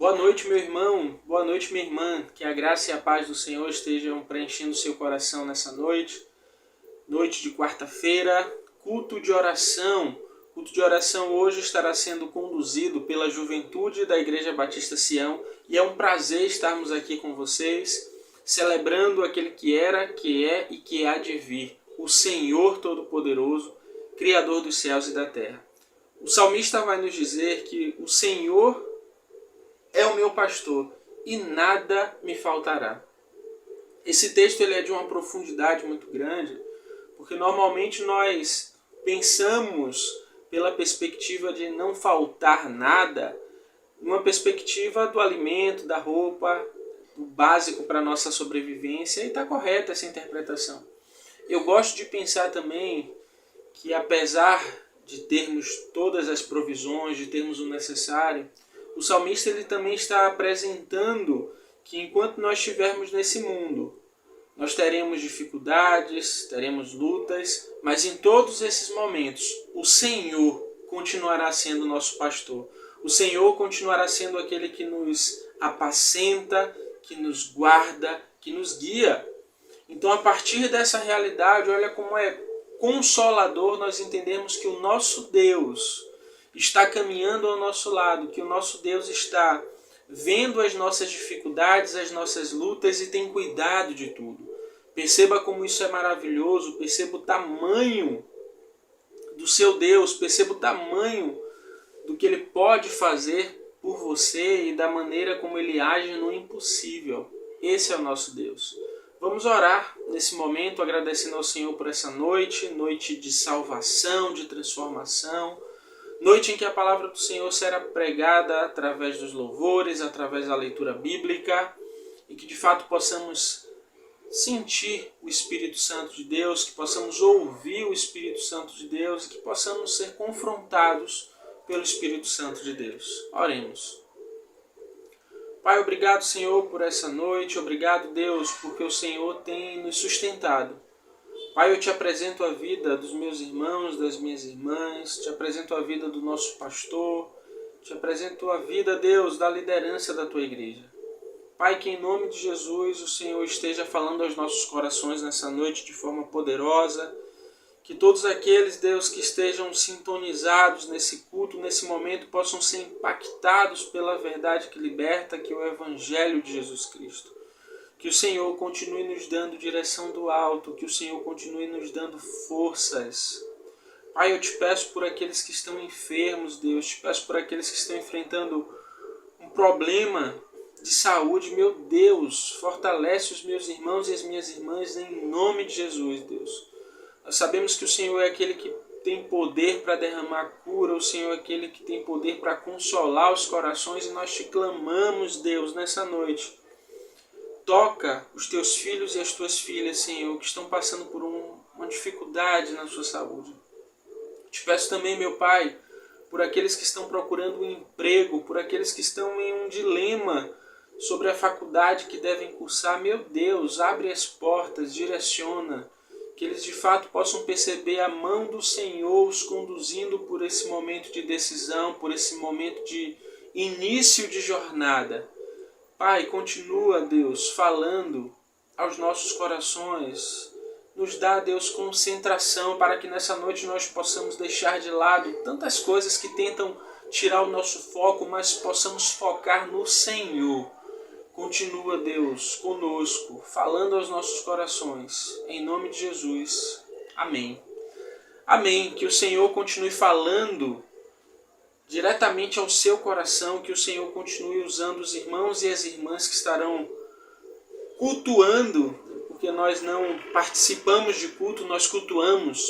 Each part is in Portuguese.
Boa noite, meu irmão. Boa noite, minha irmã. Que a graça e a paz do Senhor estejam preenchendo o seu coração nessa noite. Noite de quarta-feira, culto de oração. O culto de oração hoje estará sendo conduzido pela juventude da Igreja Batista Sião. E é um prazer estarmos aqui com vocês, celebrando aquele que era, que é e que há de vir. O Senhor Todo-Poderoso, Criador dos céus e da terra. O salmista vai nos dizer que o Senhor é o meu pastor e nada me faltará. Esse texto ele é de uma profundidade muito grande, porque normalmente nós pensamos pela perspectiva de não faltar nada, numa perspectiva do alimento, da roupa, do básico para a nossa sobrevivência, e está correta essa interpretação. Eu gosto de pensar também que apesar de termos todas as provisões, de termos o necessário, o salmista ele também está apresentando que enquanto nós estivermos nesse mundo, nós teremos dificuldades, teremos lutas, mas em todos esses momentos, o Senhor continuará sendo nosso pastor. O Senhor continuará sendo aquele que nos apacenta, que nos guarda, que nos guia. Então, a partir dessa realidade, olha como é consolador nós entendermos que o nosso Deus está caminhando ao nosso lado, que o nosso Deus está vendo as nossas dificuldades, as nossas lutas e tem cuidado de tudo. Perceba como isso é maravilhoso, perceba o tamanho do seu Deus, perceba o tamanho do que Ele pode fazer por você e da maneira como Ele age no impossível. Esse é o nosso Deus. Vamos orar nesse momento, agradecendo ao Senhor por essa noite, noite de salvação, de transformação, noite em que a palavra do Senhor será pregada através dos louvores, através da leitura bíblica, e que de fato possamos sentir o Espírito Santo de Deus, que possamos ouvir o Espírito Santo de Deus e que possamos ser confrontados pelo Espírito Santo de Deus. Oremos. Pai, obrigado, Senhor, por essa noite. Obrigado, Deus, porque o Senhor tem nos sustentado. Pai, eu te apresento a vida dos meus irmãos, das minhas irmãs, te apresento a vida do nosso pastor, te apresento a vida, Deus, da liderança da tua igreja. Pai, que em nome de Jesus o Senhor esteja falando aos nossos corações nessa noite de forma poderosa, que todos aqueles, Deus, que estejam sintonizados nesse culto, nesse momento, possam ser impactados pela verdade que liberta, que é o Evangelho de Jesus Cristo. Que o Senhor continue nos dando direção do alto, que o Senhor continue nos dando forças. Pai, eu te peço por aqueles que estão enfermos, Deus, te peço por aqueles que estão enfrentando um problema de saúde, meu Deus, fortalece os meus irmãos e as minhas irmãs em nome de Jesus, Deus. Nós sabemos que o Senhor é aquele que tem poder para derramar cura, o Senhor é aquele que tem poder para consolar os corações e nós te clamamos, Deus, nessa noite. Toca os teus filhos e as tuas filhas, Senhor, que estão passando por uma dificuldade na sua saúde. Te peço também, meu Pai, por aqueles que estão procurando um emprego, por aqueles que estão em um dilema sobre a faculdade que devem cursar. Meu Deus, abre as portas, direciona, que eles de fato possam perceber a mão do Senhor os conduzindo por esse momento de decisão, por esse momento de início de jornada. Pai, continua, Deus, falando aos nossos corações. Nos dá, Deus, concentração para que nessa noite nós possamos deixar de lado tantas coisas que tentam tirar o nosso foco, mas possamos focar no Senhor. Continua, Deus, conosco, falando aos nossos corações. Em nome de Jesus. Amém. Amém. Que o Senhor continue falando diretamente ao seu coração, que o Senhor continue usando os irmãos e as irmãs que estarão cultuando, porque nós não participamos de culto, nós cultuamos.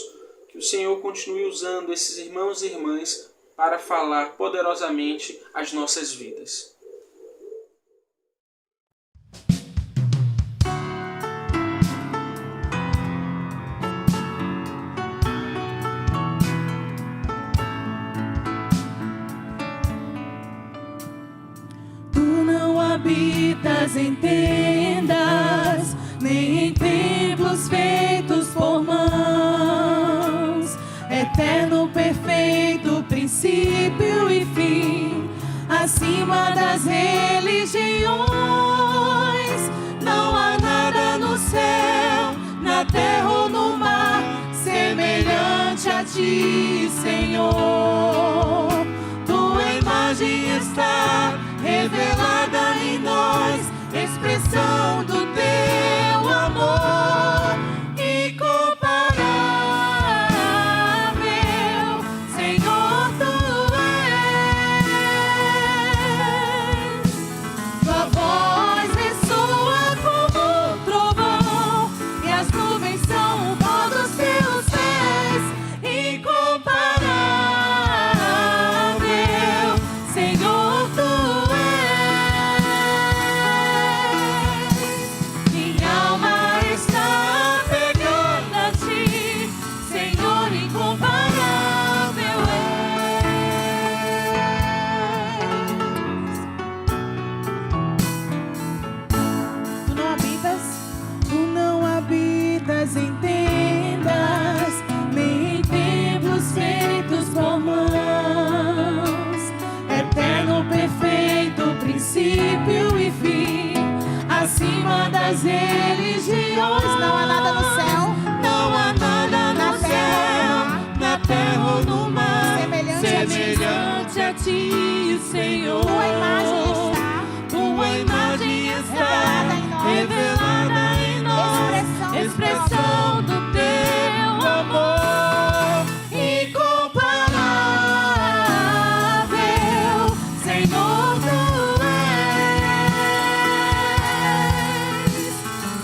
Que o Senhor continue usando esses irmãos e irmãs para falar poderosamente as nossas vidas. Habitas em tendas, nem em templos feitos por mãos. Eterno, perfeito, princípio e fim, acima das reis. legiões. Não há nada no céu, na terra ou no mar, semelhante a ti, Senhor. Tua imagem está revelada em nós, expressão do teu amor incomparável. Senhor, tu és. Tua voz ressoa como um trovão, e as nuvens são o pó dos teus pés. Incomparável, Senhor, tu és. Minha alma está pegando a ti, Senhor, incomparável és. Tu não habitas em tendas, nem em templos feitos por mãos. Eterno, perfeito, princípio e fim, acima das religiões. Não há nada no céu, não há nada no céu, na terra ou no mar, semelhante a ti, Senhor. Tua imagem está revelada em nós, expressão do teu amor incomparável. Senhor, tu és.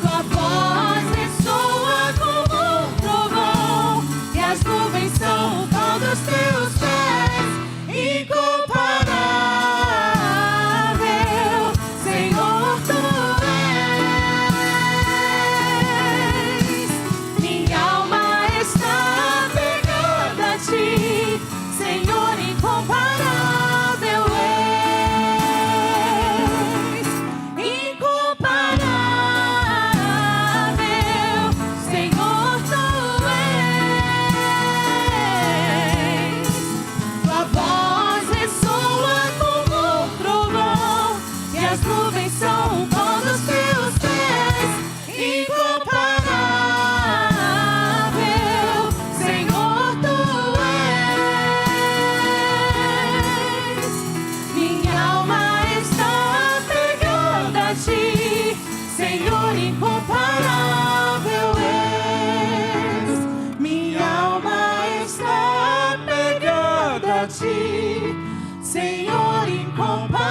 Tua voz ressoa como um trovão, e as nuvens são o pó dos teus pés. Incomparável, Senhor, tu és. Minha alma está pegada a ti, Senhor, incomparável és. Incomparável, Senhor, tu és. Tua voz ressoa como um trovão, e as nuvens são o pó dos teus pés. Incomparável, Senhor, tu és. Minha alma está pegando a ti, Senhor, incomparável és. Minha alma está pegada a ti, Senhor, incomparável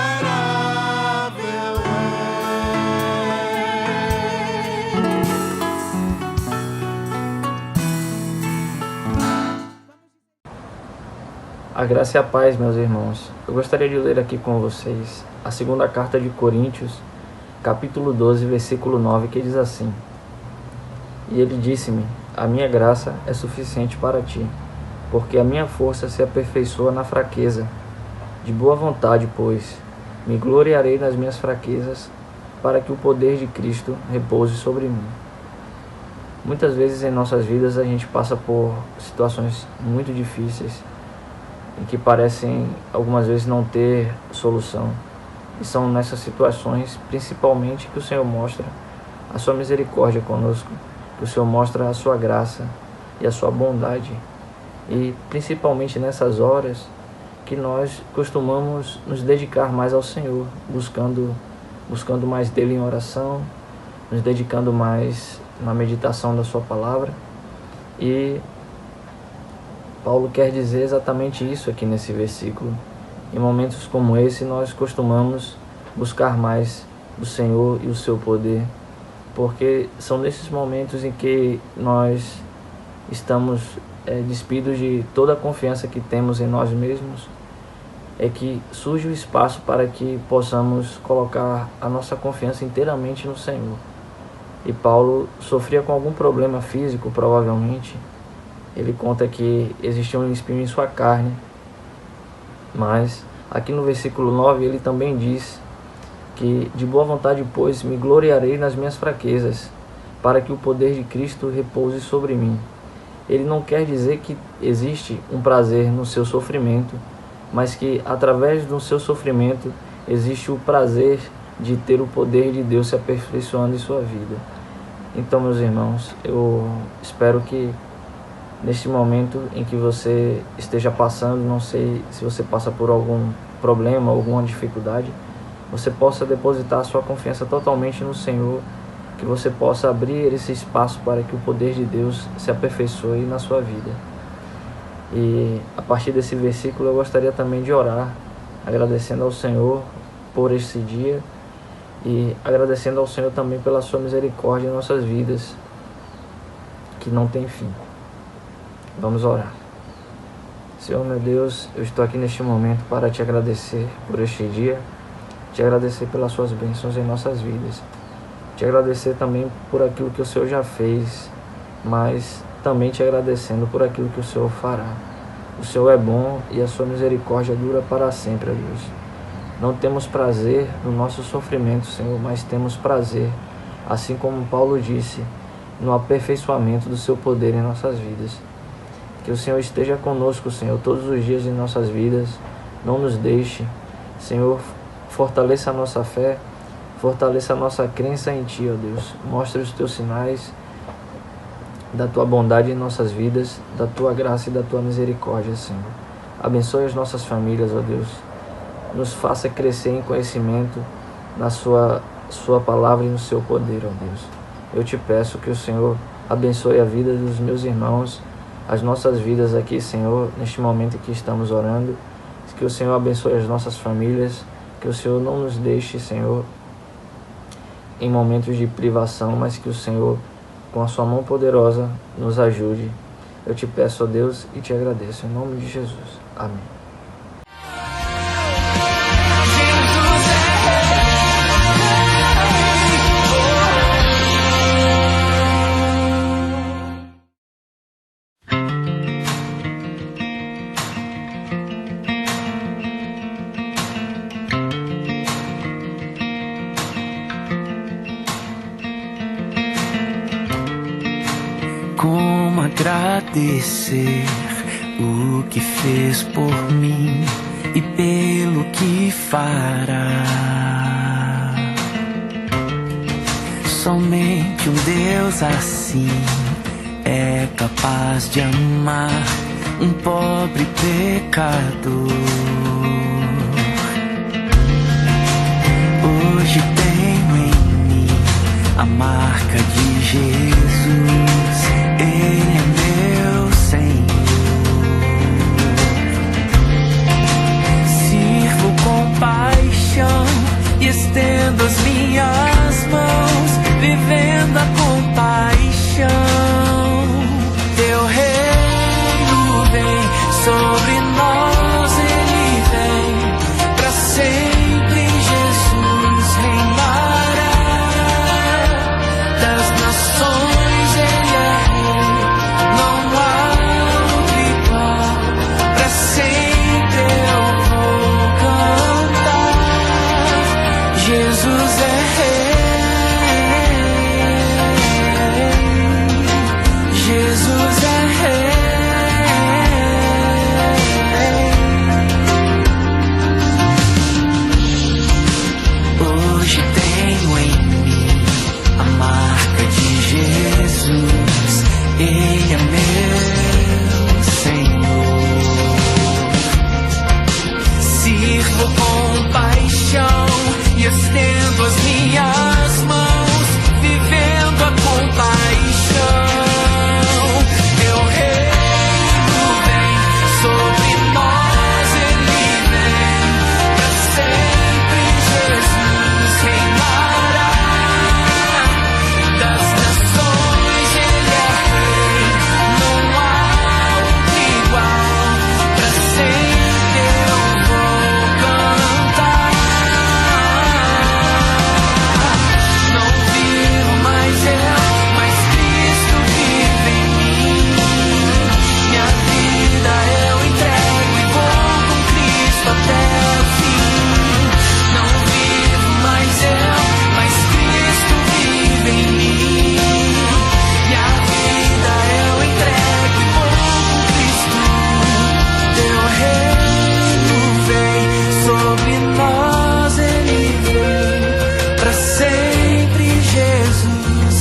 A graça e a paz, meus irmãos. Eu gostaria de ler aqui com vocês a segunda carta de Coríntios, capítulo 12, versículo 9, que diz assim: E ele disse-me: A minha graça é suficiente para ti, porque a minha força se aperfeiçoa na fraqueza. De boa vontade, pois, me gloriarei nas minhas fraquezas, para que o poder de Cristo repouse sobre mim. Muitas vezes em nossas vidas a gente passa por situações muito difíceis, em que parecem algumas vezes não ter solução. E são nessas situações, principalmente, que o Senhor mostra a sua misericórdia conosco, que o Senhor mostra a sua graça e a sua bondade. E principalmente nessas horas que nós costumamos nos dedicar mais ao Senhor, buscando mais dele em oração, nos dedicando mais na meditação da sua palavra. E Paulo quer dizer exatamente isso aqui nesse versículo. Em momentos como esse, nós costumamos buscar mais do Senhor e o seu poder, porque são nesses momentos em que nós estamos despidos de toda a confiança que temos em nós mesmos, é que surge o espaço para que possamos colocar a nossa confiança inteiramente no Senhor. E Paulo sofria com algum problema físico, provavelmente. Ele conta que existia um espinho em sua carne, mas aqui no versículo 9 ele também diz que de boa vontade, pois, me gloriarei nas minhas fraquezas, para que o poder de Cristo repouse sobre mim. Ele não quer dizer que existe um prazer no seu sofrimento, mas que através do seu sofrimento existe o prazer de ter o poder de Deus se aperfeiçoando em sua vida. Então, meus irmãos, eu espero que neste momento em que você esteja passando, não sei se você passa por algum problema, alguma dificuldade, você possa depositar sua confiança totalmente no Senhor, que você possa abrir esse espaço para que o poder de Deus se aperfeiçoe na sua vida. E a partir desse versículo eu gostaria também de orar, agradecendo ao Senhor por esse dia e agradecendo ao Senhor também pela sua misericórdia em nossas vidas, que não tem fim. Vamos orar. Senhor meu Deus, eu estou aqui neste momento para te agradecer por este dia, te agradecer pelas suas bênçãos em nossas vidas, te agradecer também por aquilo que o Senhor já fez, mas também te agradecendo por aquilo que o Senhor fará. O Senhor é bom e a sua misericórdia dura para sempre, ó Deus. Não temos prazer no nosso sofrimento, Senhor, mas temos prazer, assim como Paulo disse, no aperfeiçoamento do seu poder em nossas vidas. Que o Senhor esteja conosco, Senhor, todos os dias em nossas vidas. Não nos deixe, Senhor, fortaleça a nossa fé, fortaleça a nossa crença em Ti, ó Deus. Mostre os Teus sinais da Tua bondade em nossas vidas, da Tua graça e da Tua misericórdia, Senhor. Abençoe as nossas famílias, ó Deus. Nos faça crescer em conhecimento na Sua palavra e no Seu poder, ó Deus. Eu te peço que o Senhor abençoe a vida dos meus irmãos, as nossas vidas aqui, Senhor, neste momento em que estamos orando. Que o Senhor abençoe as nossas famílias, que o Senhor não nos deixe, Senhor, em momentos de privação, mas que o Senhor, com a sua mão poderosa, nos ajude. Eu te peço, ó Deus, e te agradeço. Em nome de Jesus. Amém. Como agradecer o que fez por mim e pelo que fará. Somente um Deus assim é capaz de amar um pobre pecador. Hoje tenho em mim a marca de Jesus. Ele é meu Senhor. Sirvo com paixão e estendo as minhas mãos, vivendo a compaixão. Teu reino vem sobre nós, ele vem pra sempre. Jesus reinará das nações, ele é. Jesus é Rei.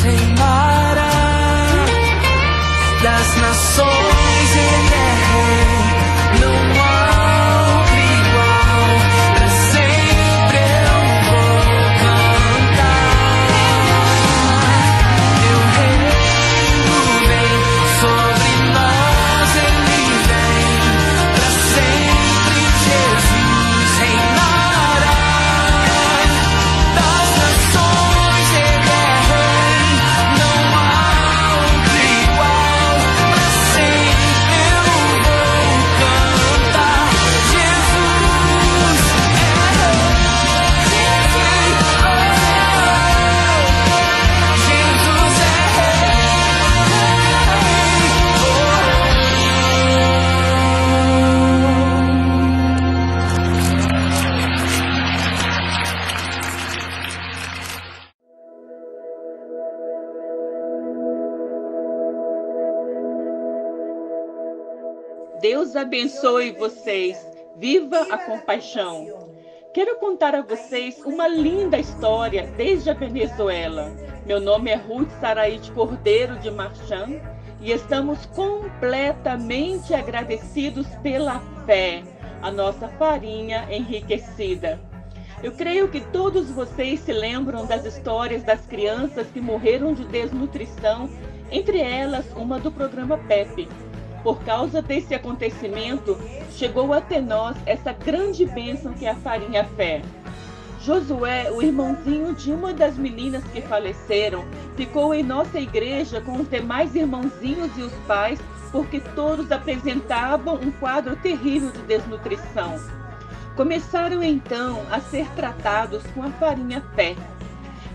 reinará. Das nações Ele é rei, não há outro igual. Pra sempre eu vou cantar. Teu reino vem sobre nós, Ele vem. Pra sempre Jesus reinará. Das nações Ele é rei, não há outro igual. Pra sempre eu vou cantar. Jesus é rei. Jesus é Deus abençoe vocês. Viva a compaixão. Quero contar a vocês uma linda história desde a Venezuela. Meu nome é Ruth Saraíde Cordeiro de Marchand e estamos completamente agradecidos pela fé, a nossa farinha enriquecida. Eu creio que todos vocês se lembram das histórias das crianças que morreram de desnutrição, entre elas uma do programa PEP. Por causa desse acontecimento, chegou até nós essa grande bênção que é a farinha fé. Josué, o irmãozinho de uma das meninas que faleceram, ficou em nossa igreja com os demais irmãozinhos e os pais, porque todos apresentavam um quadro terrível de desnutrição. Começaram então a ser tratados com a farinha fé.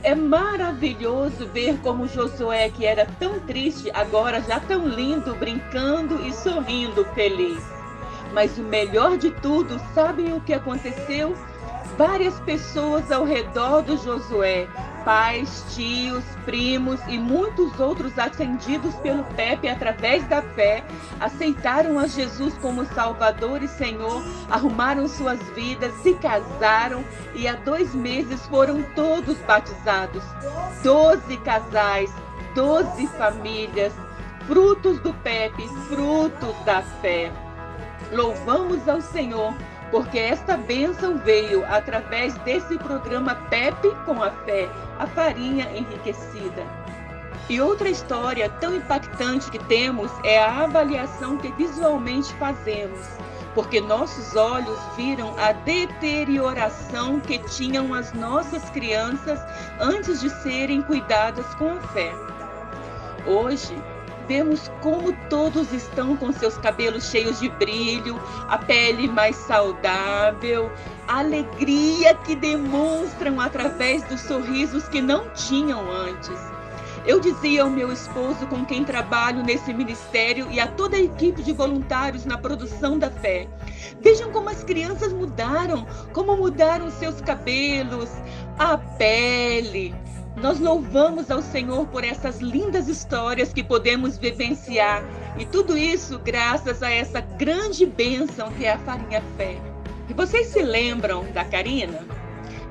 É maravilhoso ver como Josué, que era tão triste, agora já tão lindo, brincando e sorrindo, feliz. Mas o melhor de tudo, sabem o que aconteceu? Várias pessoas ao redor do Josué, pais, tios, primos e muitos outros atendidos pelo PEP através da fé, aceitaram a Jesus como Salvador e Senhor, arrumaram suas vidas, se casaram e há 2 meses foram todos batizados. 12 casais, 12 famílias, frutos do PEP, frutos da fé. Louvamos ao Senhor, porque esta bênção veio através desse programa PEP com a fé, a farinha enriquecida. E outra história tão impactante que temos é a avaliação que visualmente fazemos, porque nossos olhos viram a deterioração que tinham as nossas crianças antes de serem cuidadas com a fé. Hoje, vemos como todos estão com seus cabelos cheios de brilho, a pele mais saudável, a alegria que demonstram através dos sorrisos que não tinham antes. Eu dizia ao meu esposo, com quem trabalho nesse ministério, e a toda a equipe de voluntários na produção da fé: vejam como as crianças mudaram, como mudaram seus cabelos, a pele. Nós louvamos ao Senhor por essas lindas histórias que podemos vivenciar, e tudo isso graças a essa grande bênção que é a farinha fé. E vocês se lembram da Karina?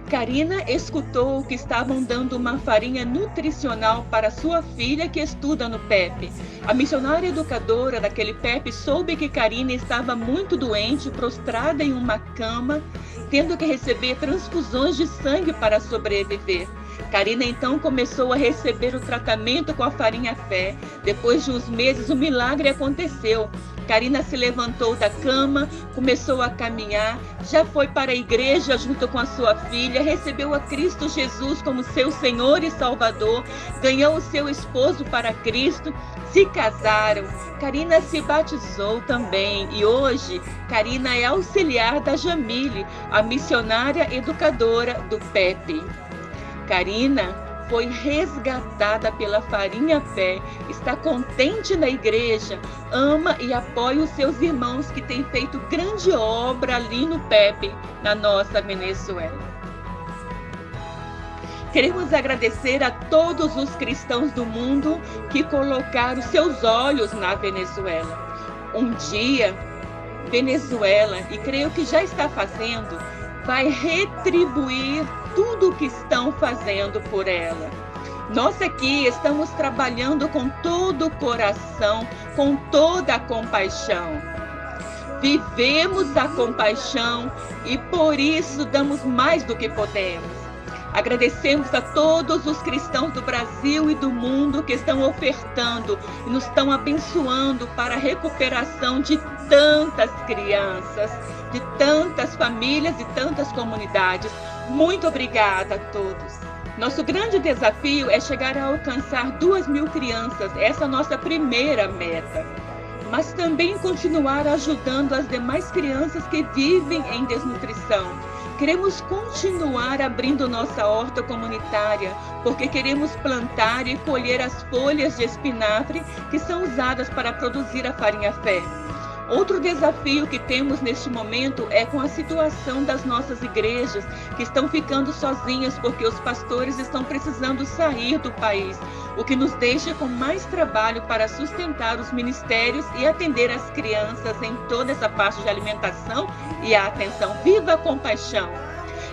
Karina escutou que estavam dando uma farinha nutricional para sua filha que estuda no PEP. A missionária educadora daquele PEP soube que Karina estava muito doente, prostrada em uma cama, tendo que receber transfusões de sangue para sobreviver. Karina então começou a receber o tratamento com a farinha fé. Depois de uns meses, o milagre aconteceu. Karina se levantou da cama, começou a caminhar, já foi para a igreja junto com a sua filha, recebeu a Cristo Jesus como seu Senhor e Salvador, ganhou o seu esposo para Cristo, se casaram. Karina se batizou também e hoje Karina é auxiliar da Jamile, a missionária educadora do PEP. Karina foi resgatada pela farinha fé, está contente na igreja, ama e apoia os seus irmãos que têm feito grande obra ali no PEP, na nossa Venezuela. Queremos agradecer a todos os cristãos do mundo que colocaram seus olhos na Venezuela. Um dia, Venezuela, e creio que já está fazendo, vai retribuir tudo o que estão fazendo por ela. Nós aqui estamos trabalhando com todo o coração, com toda a compaixão. Vivemos a compaixão e por isso damos mais do que podemos. Agradecemos a todos os cristãos do Brasil e do mundo que estão ofertando e nos estão abençoando para a recuperação de tantas crianças, de tantas famílias e tantas comunidades. Muito obrigada a todos. Nosso grande desafio é chegar a alcançar 2.000 crianças, essa é a nossa primeira meta. Mas também continuar ajudando as demais crianças que vivem em desnutrição. Queremos continuar abrindo nossa horta comunitária, porque queremos plantar e colher as folhas de espinafre que são usadas para produzir a farinha fé. Outro desafio que temos neste momento é com a situação das nossas igrejas, que estão ficando sozinhas porque os pastores estão precisando sair do país, o que nos deixa com mais trabalho para sustentar os ministérios e atender as crianças em toda essa parte de alimentação e a atenção. Viva a compaixão!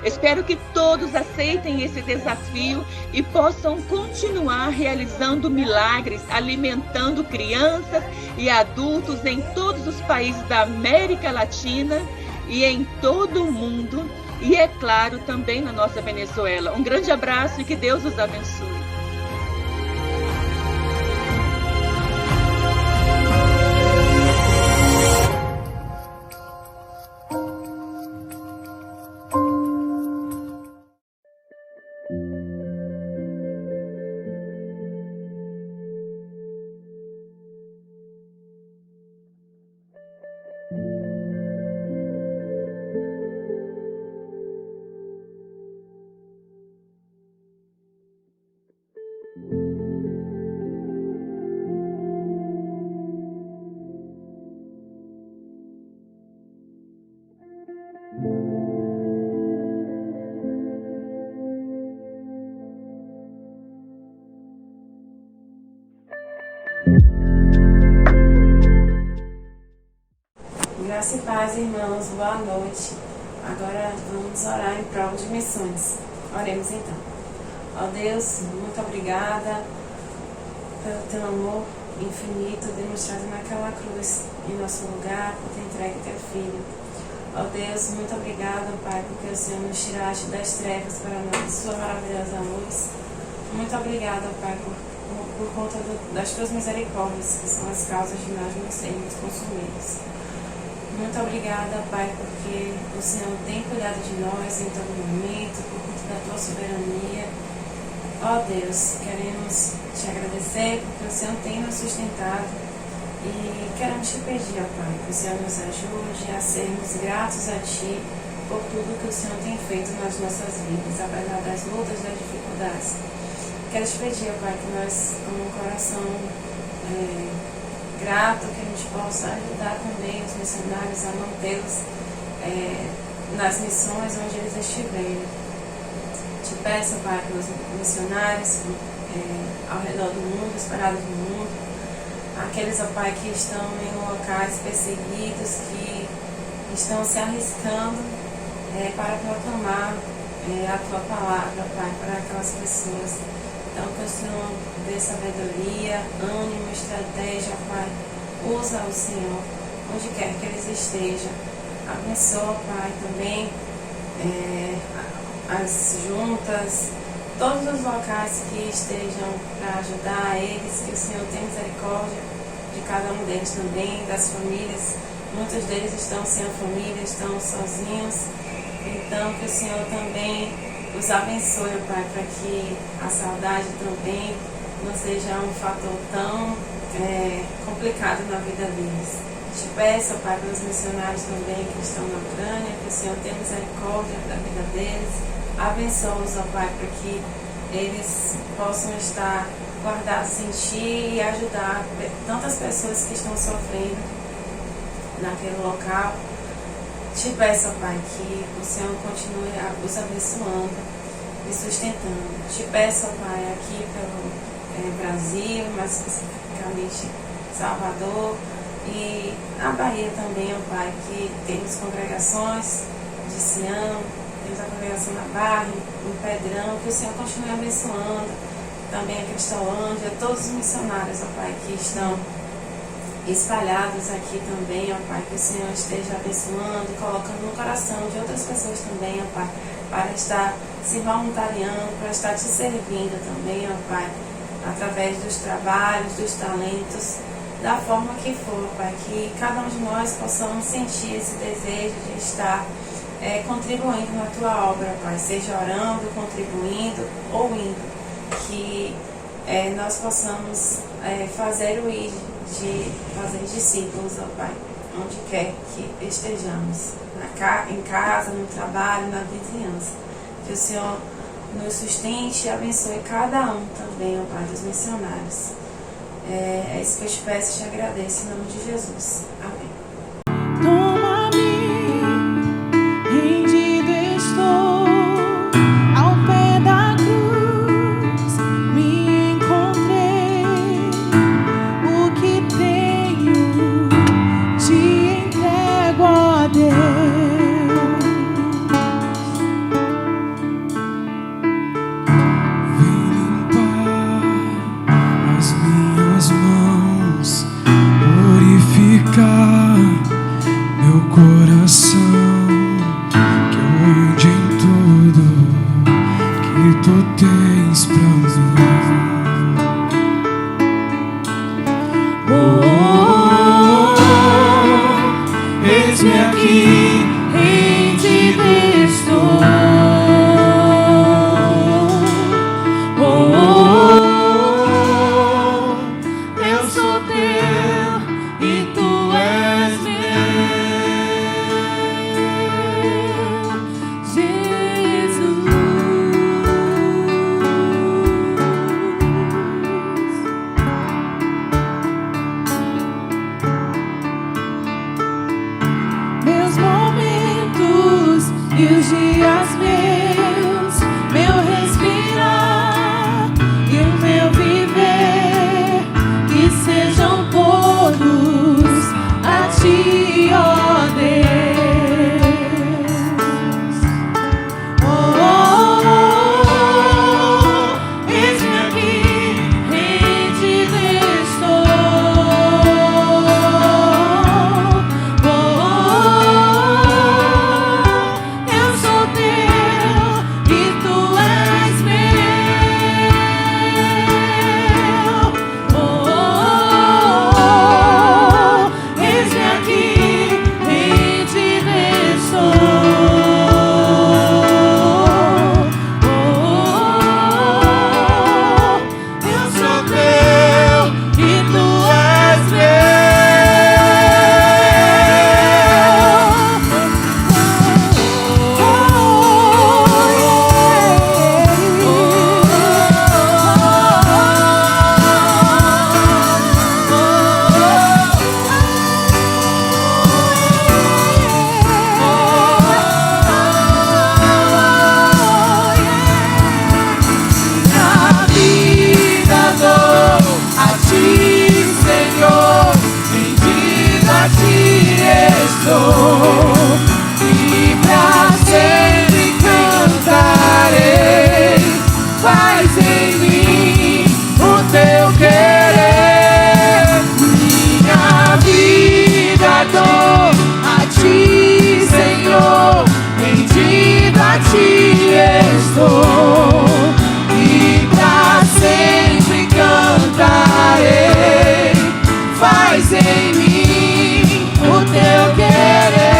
Espero que todos aceitem esse desafio e possam continuar realizando milagres, alimentando crianças e adultos em todos os países da América Latina e em todo o mundo. E, é claro, também na nossa Venezuela. Um grande abraço e que Deus os abençoe. Graça e paz, irmãos, boa noite. Agora vamos orar em prol de missões. Oremos então. Ó Deus, muito obrigada pelo teu amor infinito demonstrado naquela cruz em nosso lugar, por ter entregue teu filho. Ó Deus, muito obrigada, Pai, porque o Senhor nos tiraste das trevas para a sua maravilhosa luz. Muito obrigada, Pai, por conta das tuas misericórdias, que são as causas de nós não sermos consumidos. Muito obrigada, Pai, porque o Senhor tem cuidado de nós em todo momento, por conta da tua soberania. Ó Deus, queremos te agradecer porque o Senhor tem nos sustentado e queremos te pedir, ó Pai, que o Senhor nos ajude a sermos gratos a Ti por tudo que o Senhor tem feito nas nossas vidas, apesar das lutas, das dificuldades. Quero te pedir, ó Pai, que nós, com um coração grato, que a gente possa ajudar também os missionários a mantê-los nas missões onde eles estiverem. Te peço, Pai, pelos missionários ao redor do mundo, espalhados no mundo, aqueles, ó Pai, que estão em locais perseguidos, que estão se arriscando para proclamar a Tua palavra, Pai, para aquelas pessoas. Então, que o Senhor dê sabedoria, ânimo, estratégia, Pai. Usa o Senhor, onde quer que eles estejam. Abençoa, Pai, também as juntas, todos os locais que estejam para ajudar eles, que o Senhor tenha misericórdia de cada um deles também, das famílias. Muitos deles estão sem a família, estão sozinhos. Então, que o Senhor também os abençoe, Pai, para que a saudade também não seja um fator tão complicado na vida deles. Te peço, Pai, pelos missionários também que estão na Ucrânia, que o Senhor tenha misericórdia da vida deles. Abençoa-os, ó Pai, para que eles possam estar guardados em Ti e ajudar tantas pessoas que estão sofrendo naquele local. Te peço, Pai, que o Senhor continue os abençoando e sustentando. Te peço, Pai, aqui pelo Brasil, mais especificamente Salvador, e na Bahia também, ó Pai, que temos congregações de Sião, temos a congregação na Barra, em Pedrão, que o Senhor continue abençoando, também a Cristolândia, todos os missionários, ó Pai, que estão espalhados aqui também, ó Pai, que o Senhor esteja abençoando e colocando no coração de outras pessoas também, ó Pai, para estar se voluntariando, para estar te servindo também, ó Pai, através dos trabalhos, dos talentos, da forma que for, ó Pai, que cada um de nós possamos sentir esse desejo de estar contribuindo na Tua obra, ó Pai, seja orando, contribuindo ou indo, que nós possamos fazer o ir de fazer discípulos, ó Pai, onde quer que estejamos, em casa, no trabalho, na vizinhança. Que o Senhor nos sustente e abençoe cada um também, ó Pai, dos missionários. É isso que eu te peço e te agradeço, em nome de Jesus. Amém. Toma-me, rendido estou, ao pé da cruz me encontrei. O que tenho te entrego, ó Deus. Vem limpar as minhas mãos, purificar meu coração, que eu ande em tudo que tu tens pra mim. Eis-me aqui, Rendido estou. Eu sou teu e tu és meu, Jesus. Meus momentos e os dias meus, meu respirar e o meu viver, que sejam todos a ti, ó Deus. Eis-me aqui, rendido estou. Eu sou teu e tu és meu. Eis-me aqui, rendido estou. Eu sou teu e tu és Minha vida dou a ti, Senhor, rendido a ti estou, e pra sempre cantarei. Faz em mim o teu querer. Minha vida dou a ti, Senhor, rendido a ti estou, e pra sempre cantarei. Faz em mim o teu querer.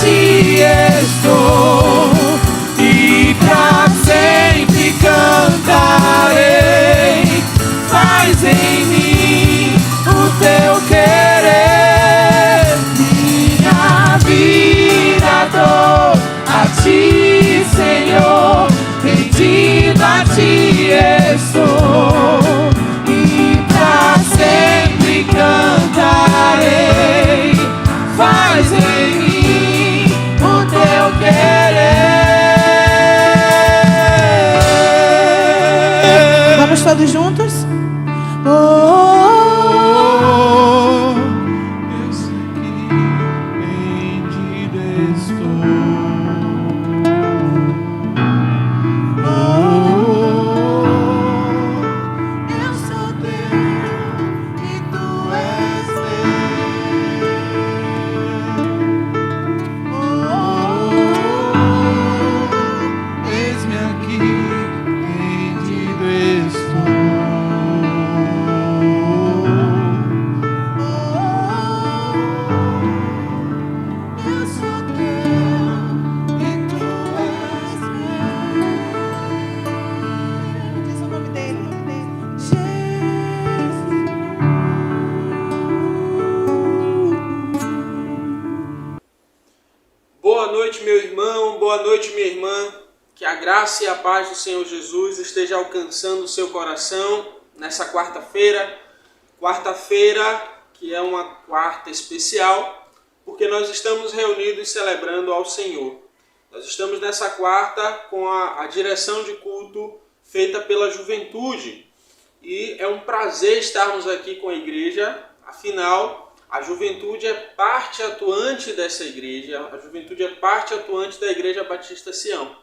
ti estou e pra sempre cantarei. Faz em mim o teu querer, minha vida dou a ti, Senhor, rendido a ti estou e pra sempre cantarei. Faz em mim o teu querer. Vamos todos juntos? Oh, Eu sei que rendido estou. eu sou teu e tu és meu. Eis-me aqui, rendido estou. Eu sou teu e tu és meu. Diz o nome dele. Boa noite, meu irmão, boa noite, minha irmã. Que a graça e a paz do Senhor Jesus esteja alcançando o seu coração nessa quarta-feira. Quarta-feira que é uma quarta especial, porque nós estamos reunidos celebrando ao Senhor. Nós estamos nessa quarta com a direção de culto feita pela juventude. E é um prazer estarmos aqui com a igreja, afinal, a juventude é parte atuante dessa igreja, a juventude é parte atuante da Igreja Batista Sião.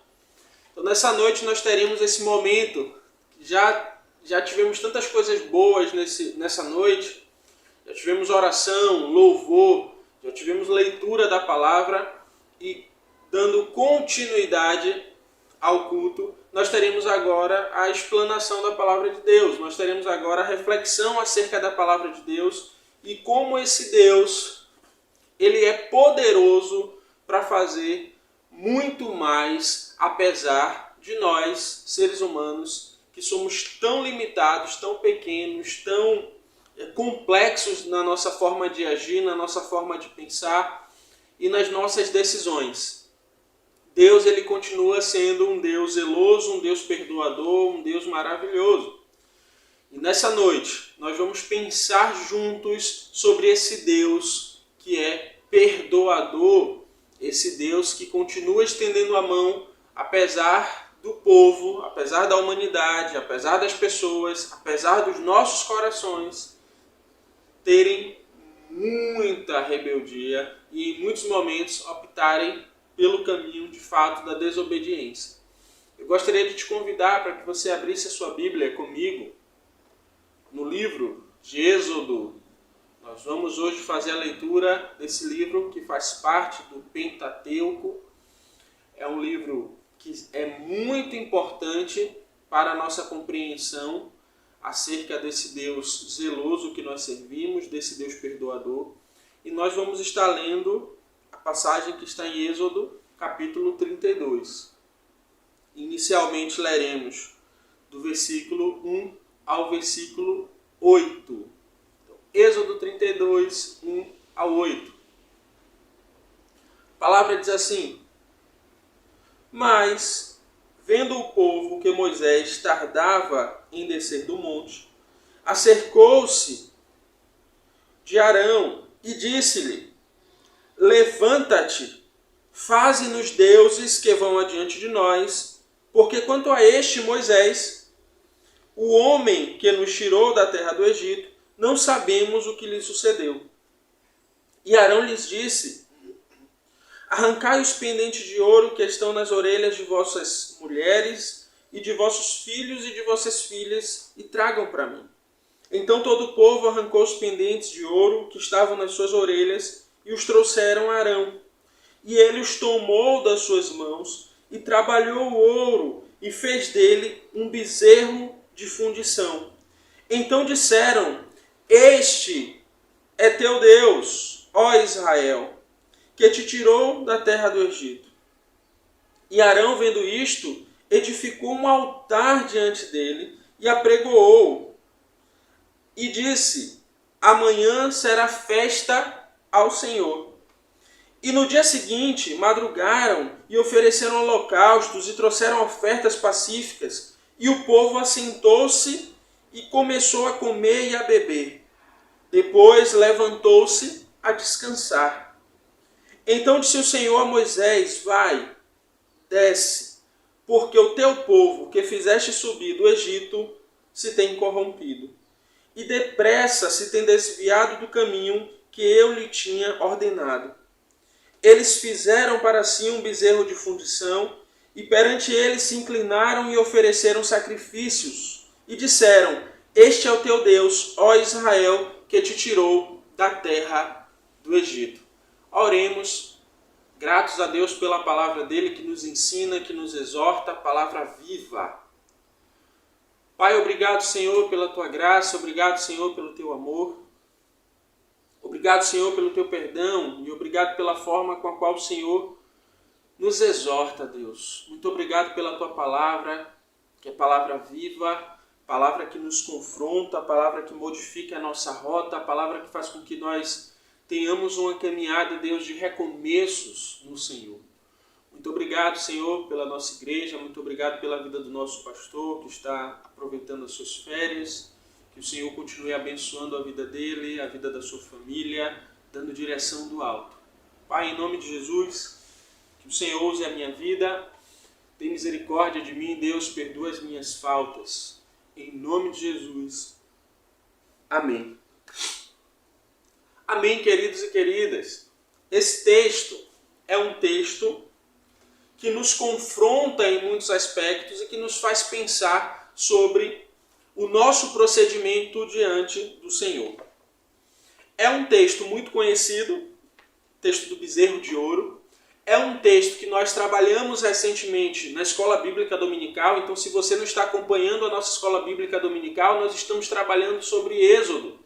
Então nessa noite nós teremos esse momento, já tivemos tantas coisas boas nessa noite, já tivemos oração, louvor, já tivemos leitura da palavra e dando continuidade ao culto, nós teremos agora a explanação da palavra de Deus, nós teremos agora a reflexão acerca da palavra de Deus e como esse Deus, ele é poderoso para fazer muito mais, apesar de nós, seres humanos, que somos tão limitados, tão pequenos, tão complexos na nossa forma de agir, na nossa forma de pensar e nas nossas decisões. Deus, ele continua sendo um Deus zeloso, um Deus perdoador, um Deus maravilhoso. E nessa noite, nós vamos pensar juntos sobre esse Deus que é perdoador, esse Deus que continua estendendo a mão, apesar do povo, apesar da humanidade, apesar das pessoas, apesar dos nossos corações terem muita rebeldia e em muitos momentos optarem pelo caminho de fato da desobediência. Eu gostaria de te convidar para que você abrisse a sua Bíblia comigo no livro de Êxodo. Nós vamos hoje fazer a leitura desse livro que faz parte do Pentateuco. É um livro que é muito importante para a nossa compreensão acerca desse Deus zeloso que nós servimos, desse Deus perdoador. E nós vamos estar lendo a passagem que está em Êxodo, capítulo 32. Inicialmente leremos do versículo 1 ao versículo 8. Então, Êxodo 32, 1 ao 8. A palavra diz assim: Mas, vendo o povo que Moisés tardava em descer do monte, acercou-se de Arão e disse-lhe: Levanta-te, faze-nos deuses que vão adiante de nós, porque quanto a este Moisés, o homem que nos tirou da terra do Egito, não sabemos o que lhe sucedeu. E Arão lhes disse: Arrancai os pendentes de ouro que estão nas orelhas de vossas mulheres e de vossos filhos e de vossas filhas, e tragam para mim. Então todo o povo arrancou os pendentes de ouro que estavam nas suas orelhas e os trouxeram a Arão. E ele os tomou das suas mãos e trabalhou o ouro e fez dele um bezerro de fundição. Então disseram: Este é teu Deus, ó Israel. que te tirou da terra do Egito. E Arão, vendo isto, edificou um altar diante dele e apregoou. E disse: amanhã será festa ao Senhor. E no dia seguinte madrugaram e ofereceram holocaustos e trouxeram ofertas pacíficas. E o povo assentou-se e começou a comer e a beber. Depois levantou-se a descansar. Então disse o Senhor a Moisés: vai, desce, porque o teu povo que fizeste subir do Egito se tem corrompido. E depressa se tem desviado do caminho que eu lhe tinha ordenado. Eles fizeram para si um bezerro de fundição, e perante ele se inclinaram e ofereceram sacrifícios. E disseram: este é o teu Deus, ó Israel, que te tirou da terra do Egito. Oremos, gratos a Deus pela palavra dele que nos ensina, que nos exorta, palavra viva. Pai, obrigado, Senhor, pela tua graça, obrigado, Senhor, pelo teu amor. Obrigado, Senhor, pelo teu perdão e obrigado pela forma com a qual o Senhor nos exorta, Deus. Muito obrigado pela tua palavra, que é palavra viva, palavra que nos confronta, palavra que modifica a nossa rota, a palavra que faz com que nós tenhamos uma caminhada, Deus, de recomeços no Senhor. Muito obrigado, Senhor, pela nossa igreja, muito obrigado pela vida do nosso pastor que está aproveitando as suas férias. Que o Senhor continue abençoando a vida dele, a vida da sua família, dando direção do alto. Pai, em nome de Jesus, que o Senhor use a minha vida, tem misericórdia de mim, Deus, perdoa as minhas faltas. Em nome de Jesus. Amém. Amém, queridos e queridas. Esse texto é um texto que nos confronta em muitos aspectos e que nos faz pensar sobre o nosso procedimento diante do Senhor. É um texto muito conhecido, texto do bezerro de ouro. É um texto que nós trabalhamos recentemente na Escola Bíblica Dominical. Então, se você não está acompanhando a nossa Escola Bíblica Dominical, nós estamos trabalhando sobre Êxodo.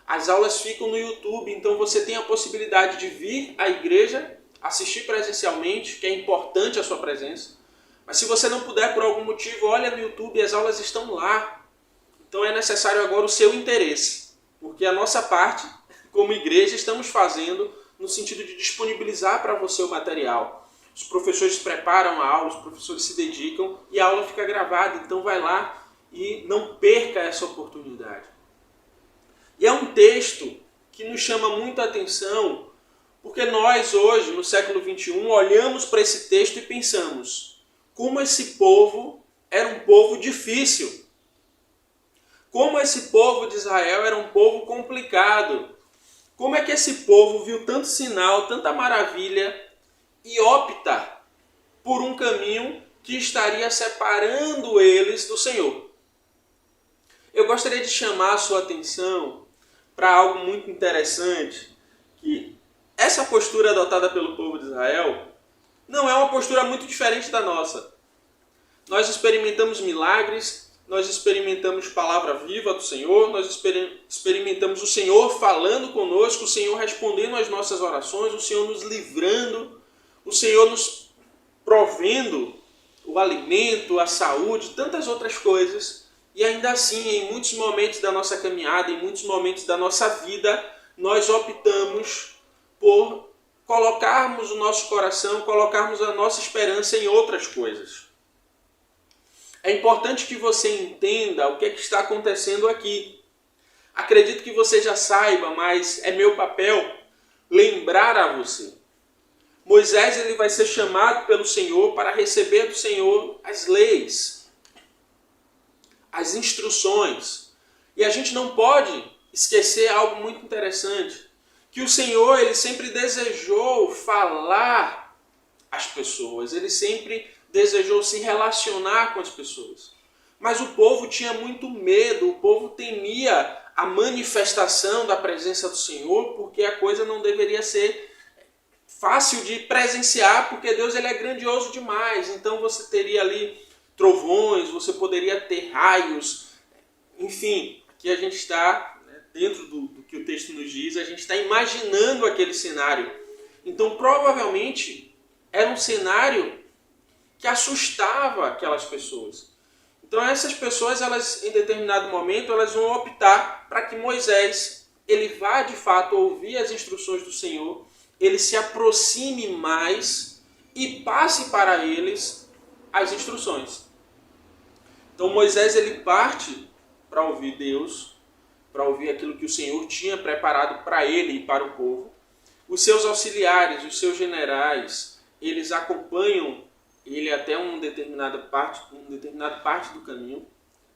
As aulas ficam no YouTube, então você tem a possibilidade de vir à igreja, assistir presencialmente, que é importante a sua presença. Mas se você não puder por algum motivo, olha no YouTube, as aulas estão lá. Então é necessário agora o seu interesse, porque a nossa parte, como igreja, estamos fazendo no sentido de disponibilizar para você o material. Os professores preparam a aula, os professores se dedicam e a aula fica gravada, então vai lá e não perca essa oportunidade. E é um texto que nos chama muita atenção, porque nós hoje, no século XXI, olhamos para esse texto e pensamos como esse povo era um povo difícil. Como esse povo de Israel era um povo complicado. Como é que esse povo viu tanto sinal, tanta maravilha e opta por um caminho que estaria separando eles do Senhor? Eu gostaria de chamar a sua atenção para algo muito interessante, que essa postura adotada pelo povo de Israel não é uma postura muito diferente da nossa. Nós experimentamos milagres, nós experimentamos palavra viva do Senhor, nós experimentamos o Senhor falando conosco, o Senhor respondendo às nossas orações, o Senhor nos livrando, o Senhor nos provendo o alimento, a saúde, tantas outras coisas. E ainda assim, em muitos momentos da nossa caminhada, em muitos momentos da nossa vida, nós optamos por colocarmos o nosso coração, colocarmos a nossa esperança em outras coisas. É importante que você entenda o que está acontecendo aqui. Acredito que você já saiba, mas é meu papel lembrar a você. Moisés ele vai ser chamado pelo Senhor para receber do Senhor as leis, as instruções. E a gente não pode esquecer algo muito interessante, que o Senhor ele sempre desejou falar às pessoas, ele sempre desejou se relacionar com as pessoas. Mas o povo tinha muito medo, o povo temia a manifestação da presença do Senhor, porque a coisa não deveria ser fácil de presenciar, porque Deus ele é grandioso demais. Então você teria ali trovões, você poderia ter raios, enfim, aqui a gente está dentro do que o texto nos diz, a gente está imaginando aquele cenário. Então, provavelmente, era um cenário que assustava aquelas pessoas. Então, essas pessoas, elas, em determinado momento, elas vão optar para que Moisés ele vá, de fato, ouvir as instruções do Senhor, ele se aproxime mais e passe para eles as instruções. Então, Moisés ele parte para ouvir Deus, para ouvir aquilo que o Senhor tinha preparado para ele e para o povo. Os seus auxiliares, os seus generais, eles acompanham ele até uma determinada parte do caminho,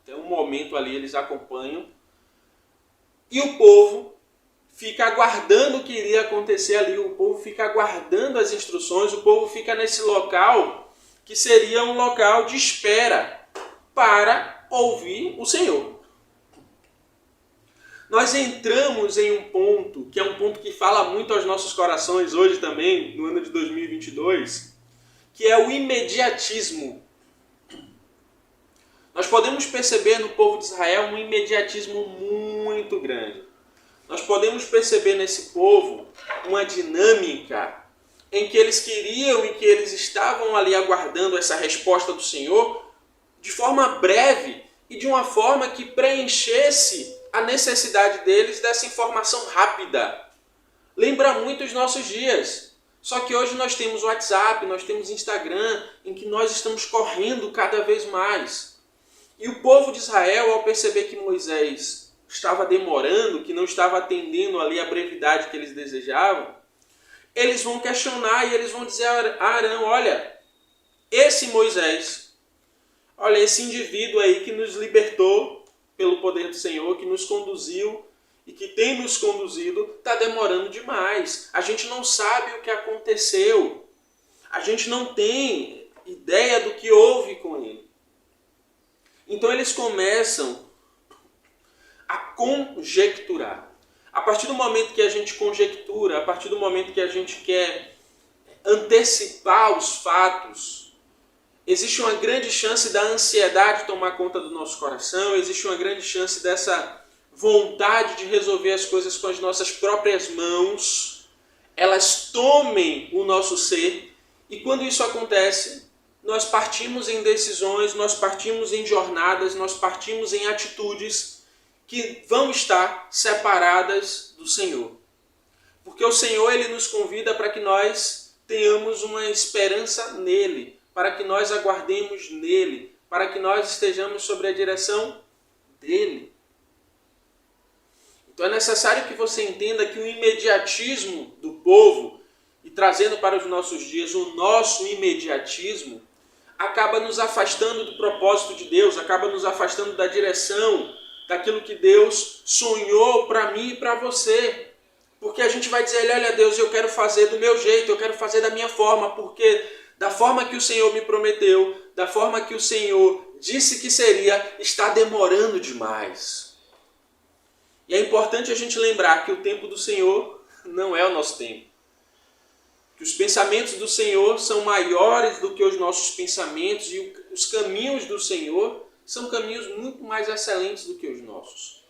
até um momento ali eles acompanham, e o povo fica aguardando o que iria acontecer ali, o povo fica aguardando as instruções, o povo fica nesse local que seria um local de espera para ouvir o Senhor. Nós entramos em um ponto, que é um ponto que fala muito aos nossos corações hoje também, no ano de 2022, que é o imediatismo. Nós podemos perceber no povo de Israel um imediatismo muito grande. Nós podemos perceber nesse povo uma dinâmica em que eles queriam e que eles estavam ali aguardando essa resposta do Senhor de forma breve e de uma forma que preenchesse a necessidade deles dessa informação rápida. Lembra muito os nossos dias. Só que hoje nós temos WhatsApp, nós temos Instagram, em que nós estamos correndo cada vez mais. E o povo de Israel, ao perceber que Moisés estava demorando, que não estava atendendo ali a brevidade que eles desejavam, eles vão questionar e eles vão dizer a Arão, olha, esse Moisés, olha, esse indivíduo aí que nos libertou pelo poder do Senhor, que nos conduziu e que tem nos conduzido, está demorando demais. A gente não sabe o que aconteceu. A gente não tem ideia do que houve com ele. Então eles começam a conjecturar. A partir do momento que a gente conjectura, a partir do momento que a gente quer antecipar os fatos, existe uma grande chance da ansiedade tomar conta do nosso coração, existe uma grande chance dessa vontade de resolver as coisas com as nossas próprias mãos, elas tomem o nosso ser, e quando isso acontece, nós partimos em decisões, nós partimos em jornadas, nós partimos em atitudes que vão estar separadas do Senhor. Porque o Senhor ele nos convida para que nós tenhamos uma esperança nele, para que nós aguardemos nele, para que nós estejamos sob a direção dele. Então é necessário que você entenda que o imediatismo do povo, e trazendo para os nossos dias o nosso imediatismo, acaba nos afastando do propósito de Deus, acaba nos afastando da direção, daquilo que Deus sonhou para mim e para você. Porque a gente vai dizer, olha Deus, eu quero fazer do meu jeito, eu quero fazer da minha forma, porque da forma que o Senhor me prometeu, da forma que o Senhor disse que seria, está demorando demais. E é importante a gente lembrar que o tempo do Senhor não é o nosso tempo. Que os pensamentos do Senhor são maiores do que os nossos pensamentos e os caminhos do Senhor são caminhos muito mais excelentes do que os nossos.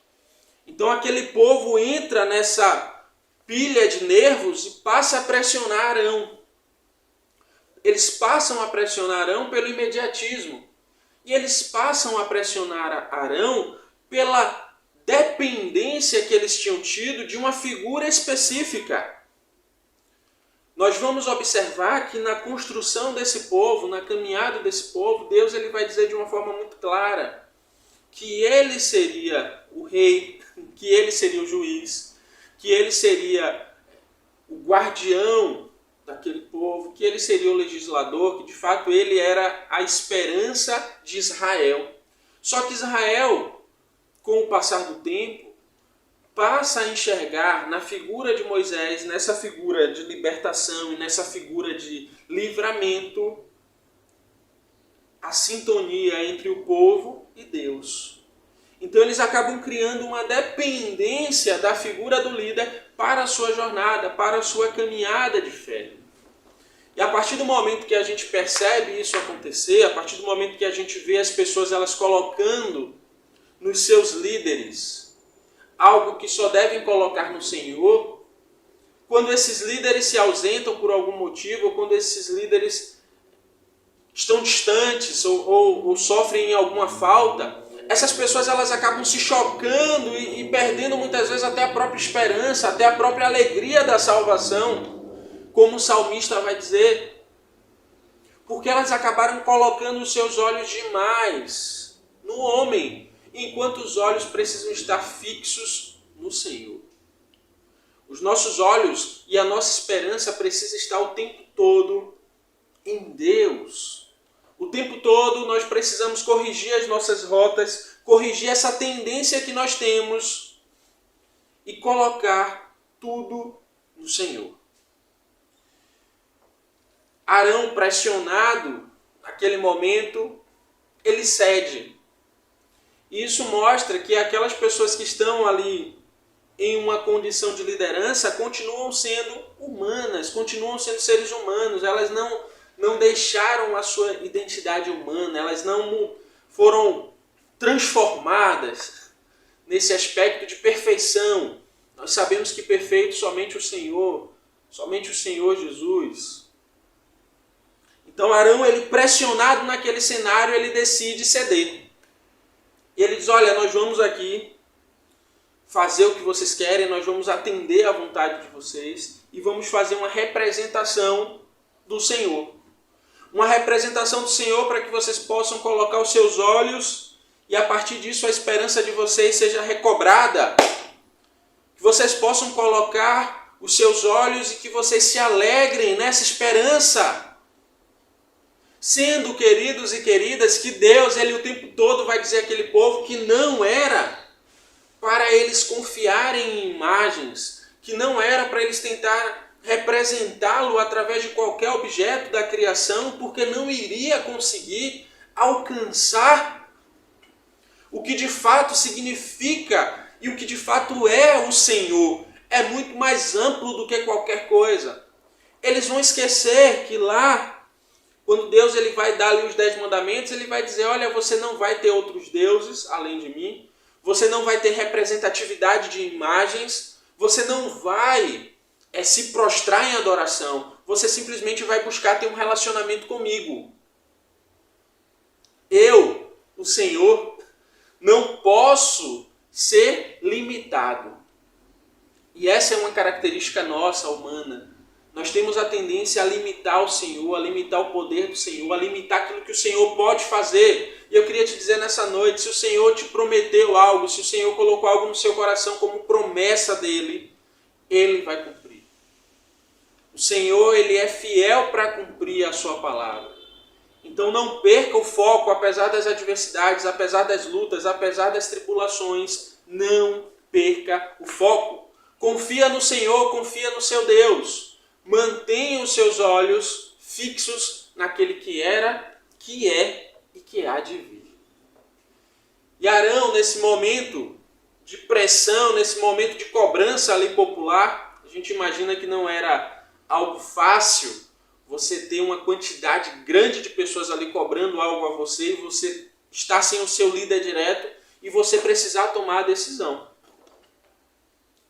Então aquele povo entra nessa pilha de nervos e passa a pressionar Arão. Eles passam a pressionar Arão pelo imediatismo. E eles passam a pressionar Arão pela dependência que eles tinham tido de uma figura específica. Nós vamos observar que na construção desse povo, na caminhada desse povo, Deus ele vai dizer de uma forma muito clara que ele seria o rei, que ele seria o juiz, que ele seria o guardião daquele povo, que ele seria o legislador, que de fato ele era a esperança de Israel. Só que Israel, com o passar do tempo, passa a enxergar na figura de Moisés, nessa figura de libertação e nessa figura de livramento, a sintonia entre o povo e Deus. Então eles acabam criando uma dependência da figura do líder para a sua jornada, para a sua caminhada de fé. E a partir do momento que a gente percebe isso acontecer, a partir do momento que a gente vê as pessoas elas colocando nos seus líderes algo que só devem colocar no Senhor, quando esses líderes se ausentam por algum motivo, ou quando esses líderes estão distantes ou sofrem alguma falta, essas pessoas elas acabam se chocando e perdendo muitas vezes até a própria esperança, até a própria alegria da salvação, como o salmista vai dizer, porque elas acabaram colocando os seus olhos demais no homem, enquanto os olhos precisam estar fixos no Senhor. Os nossos olhos e a nossa esperança precisa estar o tempo todo em Deus. O tempo todo nós precisamos corrigir as nossas rotas, corrigir essa tendência que nós temos e colocar tudo no Senhor. Arão, pressionado naquele momento, ele cede. E isso mostra que aquelas pessoas que estão ali em uma condição de liderança continuam sendo humanas, continuam sendo seres humanos. Elas não deixaram a sua identidade humana, elas não foram transformadas nesse aspecto de perfeição. Nós sabemos que perfeito somente o Senhor Jesus. Então Arão, ele pressionado naquele cenário, ele decide ceder. E ele diz, olha, nós vamos aqui fazer o que vocês querem, nós vamos atender à vontade de vocês e vamos fazer uma representação do Senhor. Uma representação do Senhor para que vocês possam colocar os seus olhos e a partir disso a esperança de vocês seja recobrada. Que vocês possam colocar os seus olhos e que vocês se alegrem nessa esperança. Sendo, queridos e queridas, que Deus, Ele o tempo todo vai dizer àquele povo que não era para eles confiarem em imagens, que não era para eles tentar representá-lo através de qualquer objeto da criação, porque não iria conseguir alcançar o que de fato significa e o que de fato é o Senhor. É muito mais amplo do que qualquer coisa. Eles vão esquecer que lá, quando Deus ele vai dar ali os 10 mandamentos, ele vai dizer, olha, você não vai ter outros deuses além de mim, você não vai ter representatividade de imagens, você não vai se prostrar em adoração, você simplesmente vai buscar ter um relacionamento comigo. Eu, o Senhor, não posso ser limitado. E essa é uma característica nossa, humana. Nós temos a tendência a limitar o Senhor, a limitar o poder do Senhor, a limitar aquilo que o Senhor pode fazer. E eu queria te dizer nessa noite, se o Senhor te prometeu algo, se o Senhor colocou algo no seu coração como promessa dele, Ele vai cumprir. O Senhor, Ele é fiel para cumprir a sua palavra. Então não perca o foco, apesar das adversidades, apesar das lutas, apesar das tribulações, não perca o foco. Confia no Senhor, confia no seu Deus. Mantenha os seus olhos fixos naquele que era, que é e que há de vir. E Arão, nesse momento de pressão, nesse momento de cobrança ali popular, a gente imagina que não era algo fácil você ter uma quantidade grande de pessoas ali cobrando algo a você e você estar sem o seu líder direto e você precisar tomar a decisão.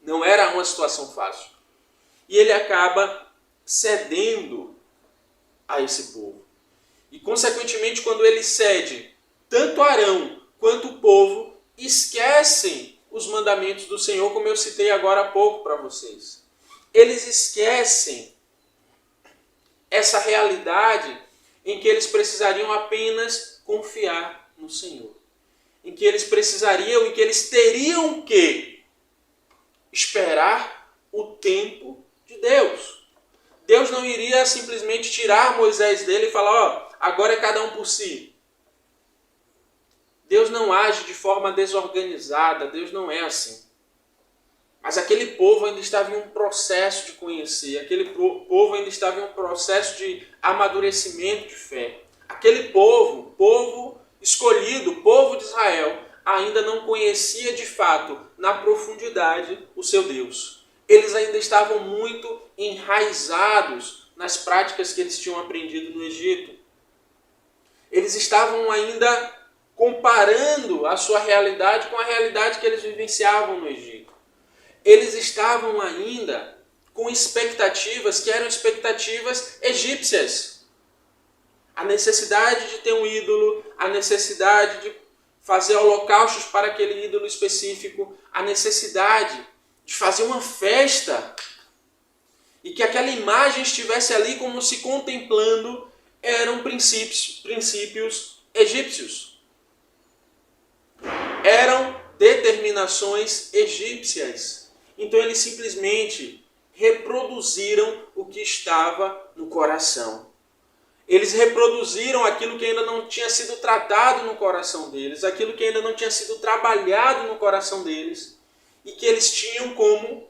Não era uma situação fácil. E ele acaba cedendo a esse povo. E, consequentemente, quando ele cede, tanto Arão quanto o povo esquecem os mandamentos do Senhor, como eu citei agora há pouco para vocês. Eles esquecem essa realidade em que eles precisariam apenas confiar no Senhor. Em que eles precisariam, em que eles teriam que esperar o tempo de Deus. Deus não iria simplesmente tirar Moisés dele e falar, ó, agora é cada um por si. Deus não age de forma desorganizada, Deus não é assim. Mas aquele povo ainda estava em um processo de conhecer, aquele povo ainda estava em um processo de amadurecimento de fé. Aquele povo escolhido, povo de Israel, ainda não conhecia de fato, na profundidade, o seu Deus. Eles ainda estavam muito enraizados nas práticas que eles tinham aprendido no Egito. Eles estavam ainda comparando a sua realidade com a realidade que eles vivenciavam no Egito. Eles estavam ainda com expectativas que eram expectativas egípcias. A necessidade de ter um ídolo, a necessidade de fazer holocaustos para aquele ídolo específico, a necessidade de fazer uma festa e que aquela imagem estivesse ali como se contemplando, eram princípios egípcios. Eram determinações egípcias. Então eles simplesmente reproduziram o que estava no coração. Eles reproduziram aquilo que ainda não tinha sido tratado no coração deles, aquilo que ainda não tinha sido trabalhado no coração deles e que eles tinham como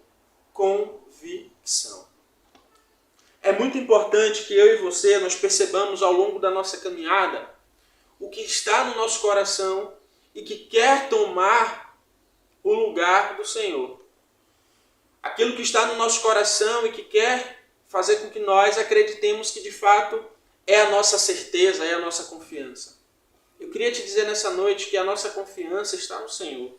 convicção. É muito importante que eu e você nós percebamos ao longo da nossa caminhada o que está no nosso coração e que quer tomar o lugar do Senhor. Aquilo que está no nosso coração e que quer fazer com que nós acreditemos que de fato é a nossa certeza, é a nossa confiança. Eu queria te dizer nessa noite que a nossa confiança está no Senhor.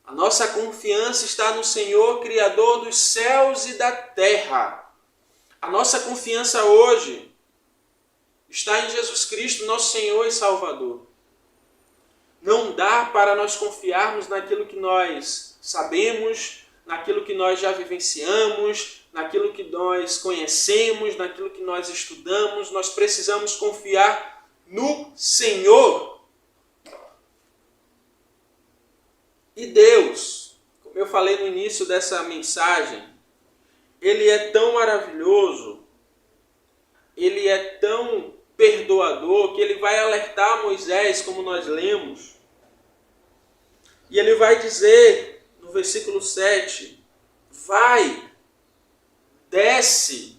A nossa confiança está no Senhor, Criador dos céus e da terra. A nossa confiança hoje está em Jesus Cristo, nosso Senhor e Salvador. Não dá para nós confiarmos naquilo que nós sabemos, naquilo que nós já vivenciamos, naquilo que nós conhecemos, naquilo que nós estudamos. Nós precisamos confiar no Senhor. E Deus, como eu falei no início dessa mensagem, Ele é tão maravilhoso, Ele é tão perdoador, que Ele vai alertar Moisés, como nós lemos. E Ele vai dizer, no versículo 7, vai, desce,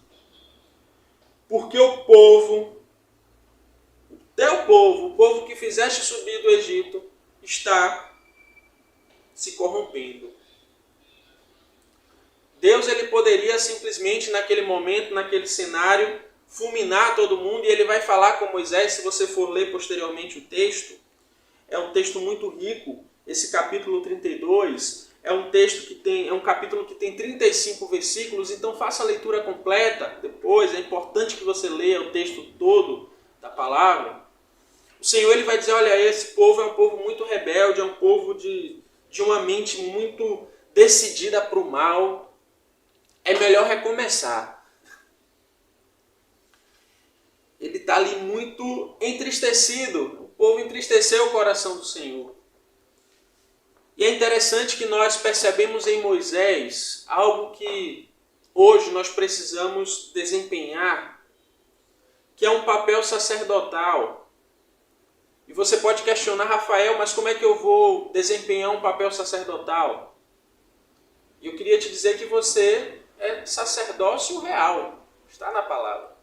porque o teu povo, o povo que fizeste subir do Egito, está se corrompendo. Deus ele poderia simplesmente naquele momento, naquele cenário, fulminar todo mundo, e ele vai falar com Moisés. Se você for ler posteriormente o texto, é um texto muito rico. Esse capítulo 32 é um capítulo que tem 35 versículos, então faça a leitura completa depois. É importante que você leia o texto todo da palavra. O Senhor ele vai dizer, olha, esse povo é um povo muito rebelde, é um povo de uma mente muito decidida para o mal. É melhor recomeçar. Ele está ali muito entristecido. O povo entristeceu o coração do Senhor. E é interessante que nós percebemos em Moisés algo que hoje nós precisamos desempenhar, que é um papel sacerdotal. E você pode questionar, Rafael, mas como é que eu vou desempenhar um papel sacerdotal? E eu queria te dizer que você é sacerdócio real. Está na palavra.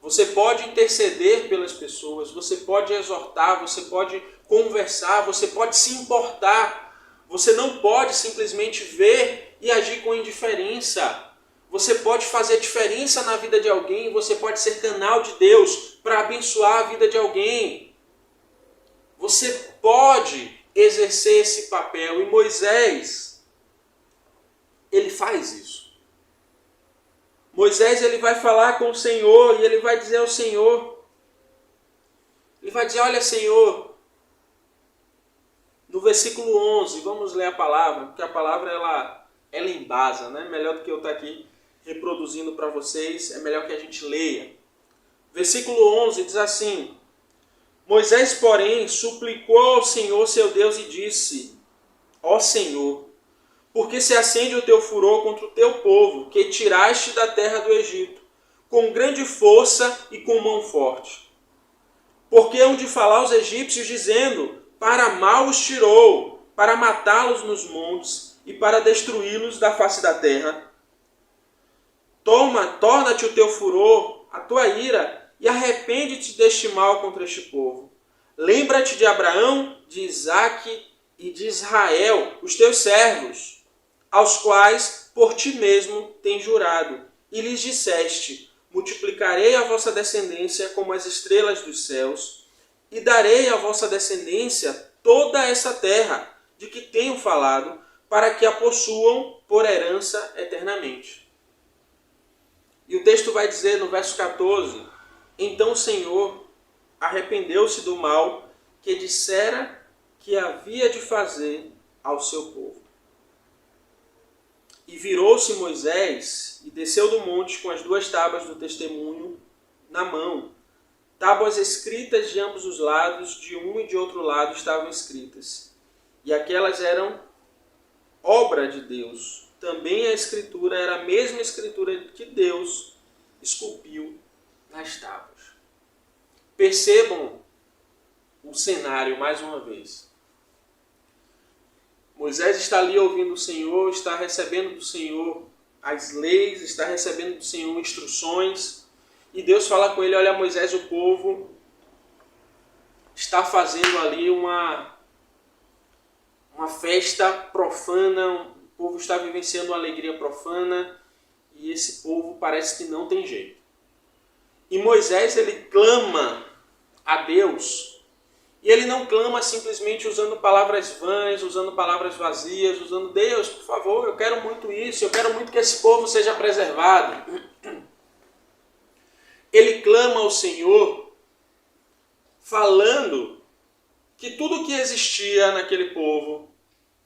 Você pode interceder pelas pessoas, você pode exortar, você pode conversar, você pode se importar. Você não pode simplesmente ver e agir com indiferença. Você pode fazer diferença na vida de alguém, você pode ser canal de Deus para abençoar a vida de alguém. Você pode exercer esse papel. E Moisés, ele faz isso. Moisés ele vai falar com o Senhor e ele vai dizer ao Senhor, ele vai dizer, olha Senhor, no versículo 11, vamos ler a palavra, porque a palavra ela embasa, né? Melhor do que eu estar aqui reproduzindo para vocês, é melhor que a gente leia. Versículo 11 diz assim, Moisés, porém, suplicou ao Senhor seu Deus e disse, ó Senhor, porque se acende o teu furor contra o teu povo, que tiraste da terra do Egito, com grande força e com mão forte. Porque hão de falar os egípcios, dizendo, para mal os tirou, para matá-los nos montes e para destruí-los da face da terra. Torna-te o teu furor, a tua ira, e arrepende-te deste mal contra este povo. Lembra-te de Abraão, de Isaque e de Israel, os teus servos, aos quais por ti mesmo tens jurado, e lhes disseste, multiplicarei a vossa descendência como as estrelas dos céus, e darei à vossa descendência toda essa terra, de que tenho falado, para que a possuam por herança eternamente. E o texto vai dizer no verso 14: então o Senhor arrependeu-se do mal que dissera que havia de fazer ao seu povo. E virou-se Moisés e desceu do monte com as 2 tábuas do testemunho na mão. Tábuas escritas de ambos os lados, de um e de outro lado estavam escritas. E aquelas eram obra de Deus. Também a escritura era a mesma escritura que Deus esculpiu nas tábuas. Percebam o cenário mais uma vez. Moisés está ali ouvindo o Senhor, está recebendo do Senhor as leis, está recebendo do Senhor instruções. E Deus fala com ele: olha, Moisés, o povo está fazendo ali uma festa profana, o povo está vivenciando uma alegria profana e esse povo parece que não tem jeito. E Moisés, ele clama a Deus. E ele não clama simplesmente usando palavras vãs, usando palavras vazias, usando: Deus, por favor, eu quero muito isso, eu quero muito que esse povo seja preservado. Ele clama ao Senhor falando que tudo que existia naquele povo,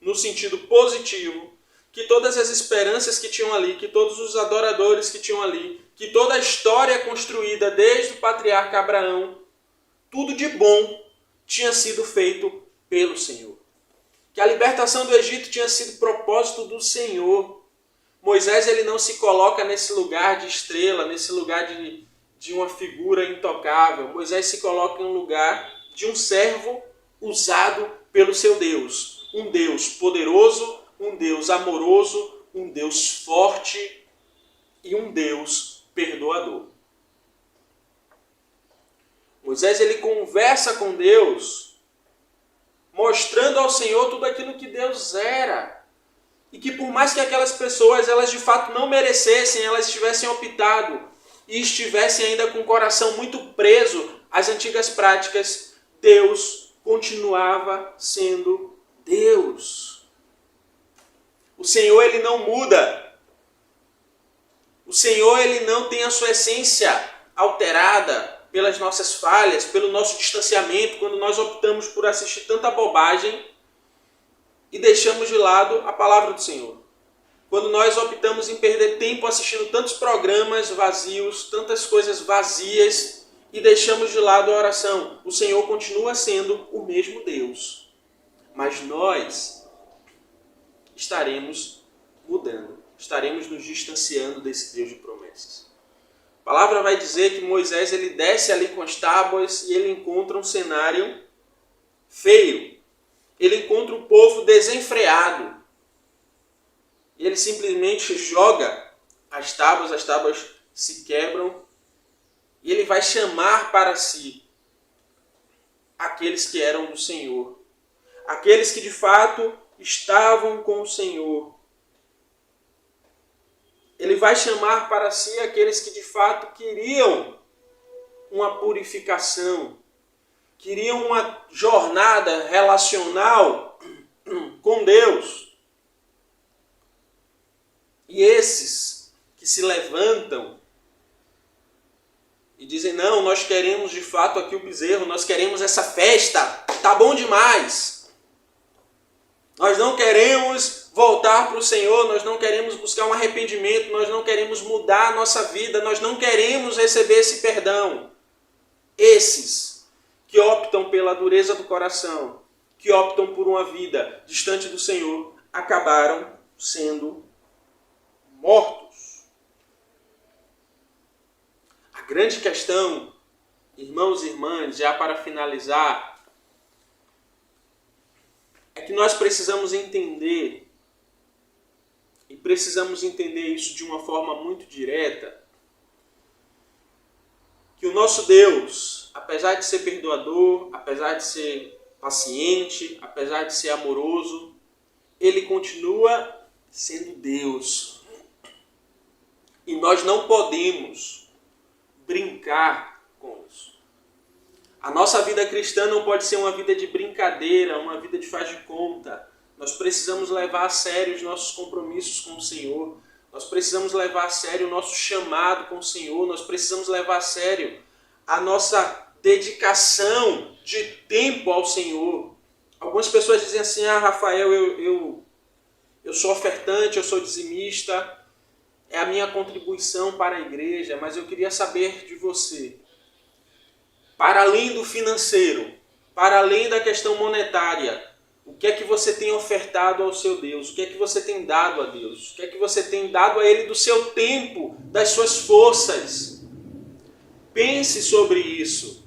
no sentido positivo, que todas as esperanças que tinham ali, que todos os adoradores que tinham ali, que toda a história construída desde o patriarca Abraão, tudo de bom tinha sido feito pelo Senhor. Que a libertação do Egito tinha sido propósito do Senhor. Moisés, ele não se coloca nesse lugar de estrela, nesse lugar de uma figura intocável. Moisés se coloca em um lugar de um servo usado pelo seu Deus. Um Deus poderoso, um Deus amoroso, um Deus forte e um Deus perdoador. Moisés, ele conversa com Deus, mostrando ao Senhor tudo aquilo que Deus era. E que por mais que aquelas pessoas, elas de fato não merecessem, elas tivessem optado e estivessem ainda com o coração muito preso às antigas práticas, Deus continuava sendo Deus. O Senhor, ele não muda. O Senhor, ele não tem a sua essência alterada pelas nossas falhas, pelo nosso distanciamento, quando nós optamos por assistir tanta bobagem e deixamos de lado a palavra do Senhor. Quando nós optamos em perder tempo assistindo tantos programas vazios, tantas coisas vazias e deixamos de lado a oração. O Senhor continua sendo o mesmo Deus, mas nós estaremos mudando, estaremos nos distanciando desse Deus de promessas. A palavra vai dizer que Moisés, ele desce ali com as tábuas e ele encontra um cenário feio. Ele encontra o povo desenfreado. E ele simplesmente joga as tábuas se quebram e ele vai chamar para si aqueles que eram do Senhor. Aqueles que de fato estavam com o Senhor. Ele vai chamar para si aqueles que de fato queriam uma purificação, queriam uma jornada relacional com Deus. E esses que se levantam e dizem: não, nós queremos de fato aqui o bezerro, nós queremos essa festa, tá bom demais. Nós não queremos voltar para o Senhor, nós não queremos buscar um arrependimento, nós não queremos mudar a nossa vida, nós não queremos receber esse perdão. Esses que optam pela dureza do coração, que optam por uma vida distante do Senhor, acabaram sendo mortos. A grande questão, irmãos e irmãs, já para finalizar, é que nós precisamos entender, e precisamos entender isso de uma forma muito direta, que o nosso Deus, apesar de ser perdoador, apesar de ser paciente, apesar de ser amoroso, ele continua sendo Deus. E nós não podemos brincar com isso. A nossa vida cristã não pode ser uma vida de brincadeira, uma vida de faz de conta. Nós precisamos levar a sério os nossos compromissos com o Senhor. Nós precisamos levar a sério o nosso chamado com o Senhor. Nós precisamos levar a sério a nossa dedicação de tempo ao Senhor. Algumas pessoas dizem assim, Rafael, eu sou ofertante, eu sou dizimista, é a minha contribuição para a igreja, mas eu queria saber de você, para além do financeiro, para além da questão monetária, o que é que você tem ofertado ao seu Deus? O que é que você tem dado a Deus? O que é que você tem dado a Ele do seu tempo, das suas forças? Pense sobre isso.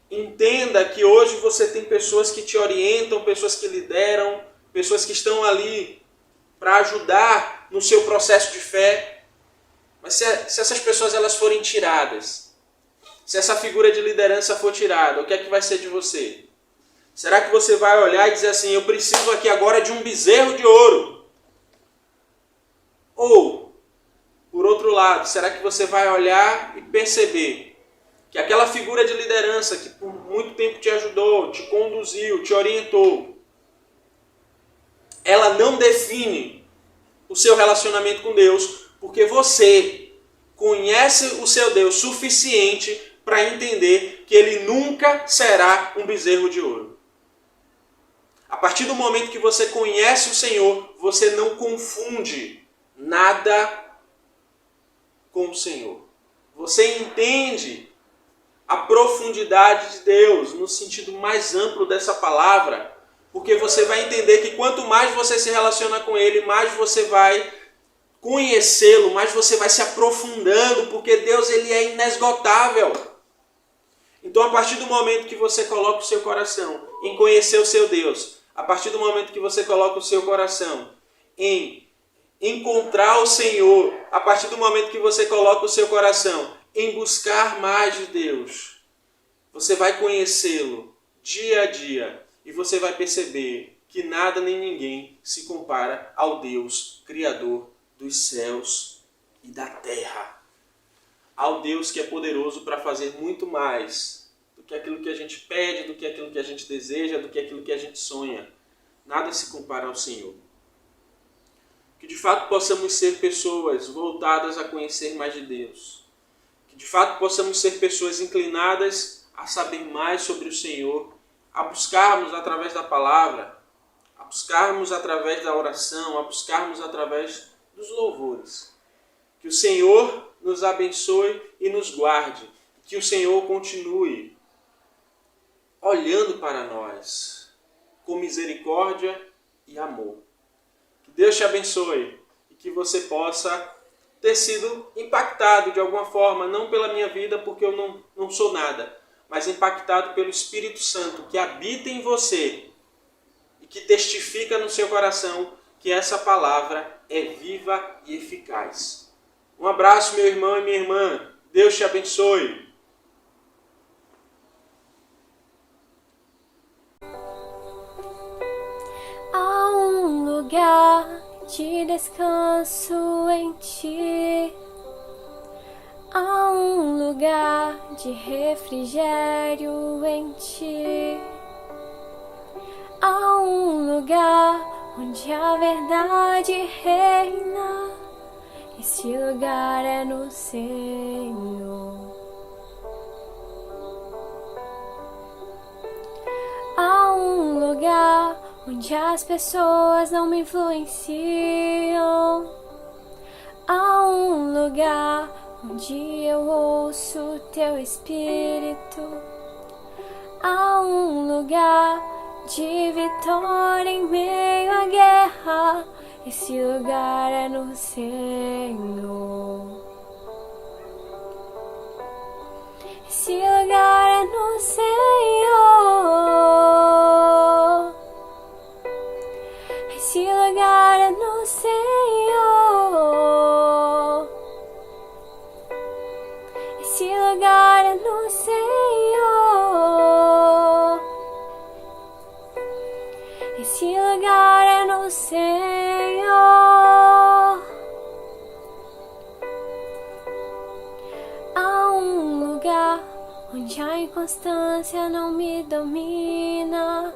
Entenda que hoje você tem pessoas que te orientam, pessoas que lideram, pessoas que estão ali para ajudar no seu processo de fé. Mas se essas pessoas elas forem tiradas, se essa figura de liderança for tirada, o que é que vai ser de você? Será que você vai olhar e dizer assim, eu preciso aqui agora de um bezerro de ouro? Ou, por outro lado, será que você vai olhar e perceber que aquela figura de liderança que por muito tempo te ajudou, te conduziu, te orientou, ela não define o seu relacionamento com Deus, porque você conhece o seu Deus suficiente para entender que Ele nunca será um bezerro de ouro. A partir do momento que você conhece o Senhor, você não confunde nada com o Senhor. Você entende a profundidade de Deus no sentido mais amplo dessa palavra, porque você vai entender que quanto mais você se relaciona com Ele, mais você vai conhecê-lo, mais você vai se aprofundando, porque Deus ele é inesgotável. Então, a partir do momento que você coloca o seu coração em conhecer o seu Deus, a partir do momento que você coloca o seu coração em encontrar o Senhor, a partir do momento que você coloca o seu coração em buscar mais de Deus, você vai conhecê-lo dia a dia e você vai perceber que nada nem ninguém se compara ao Deus Criador dos céus e da terra. Ao Deus que é poderoso para fazer muito mais do que aquilo que a gente pede, do que aquilo que a gente deseja, do que aquilo que a gente sonha. Nada se compara ao Senhor. Que de fato possamos ser pessoas voltadas a conhecer mais de Deus. Que de fato possamos ser pessoas inclinadas a saber mais sobre o Senhor, a buscarmos através da palavra, a buscarmos através da oração, a buscarmos através dos louvores. Que o Senhor nos abençoe e nos guarde. Que o Senhor continue olhando para nós com misericórdia e amor. Que Deus te abençoe e que você possa ter sido impactado de alguma forma, não pela minha vida, porque eu não sou nada, mas impactado pelo Espírito Santo que habita em você e que testifica no seu coração que essa palavra é viva e eficaz. Um abraço, meu irmão e minha irmã. Deus te abençoe. Há um lugar de descanso em ti. Há um lugar de refrigério em ti. Há um lugar onde a verdade reina. Esse lugar é no Senhor. Há um lugar onde as pessoas não me influenciam. Há um lugar onde eu ouço teu Espírito. Há um lugar de vitória em meio à guerra. Esse lugar é no Senhor. Esse lugar é no Senhor. Esse lugar é no Senhor. Esse lugar é no Senhor. Esse lugar é no Senhor. Há um lugar onde a inconstância não me domina.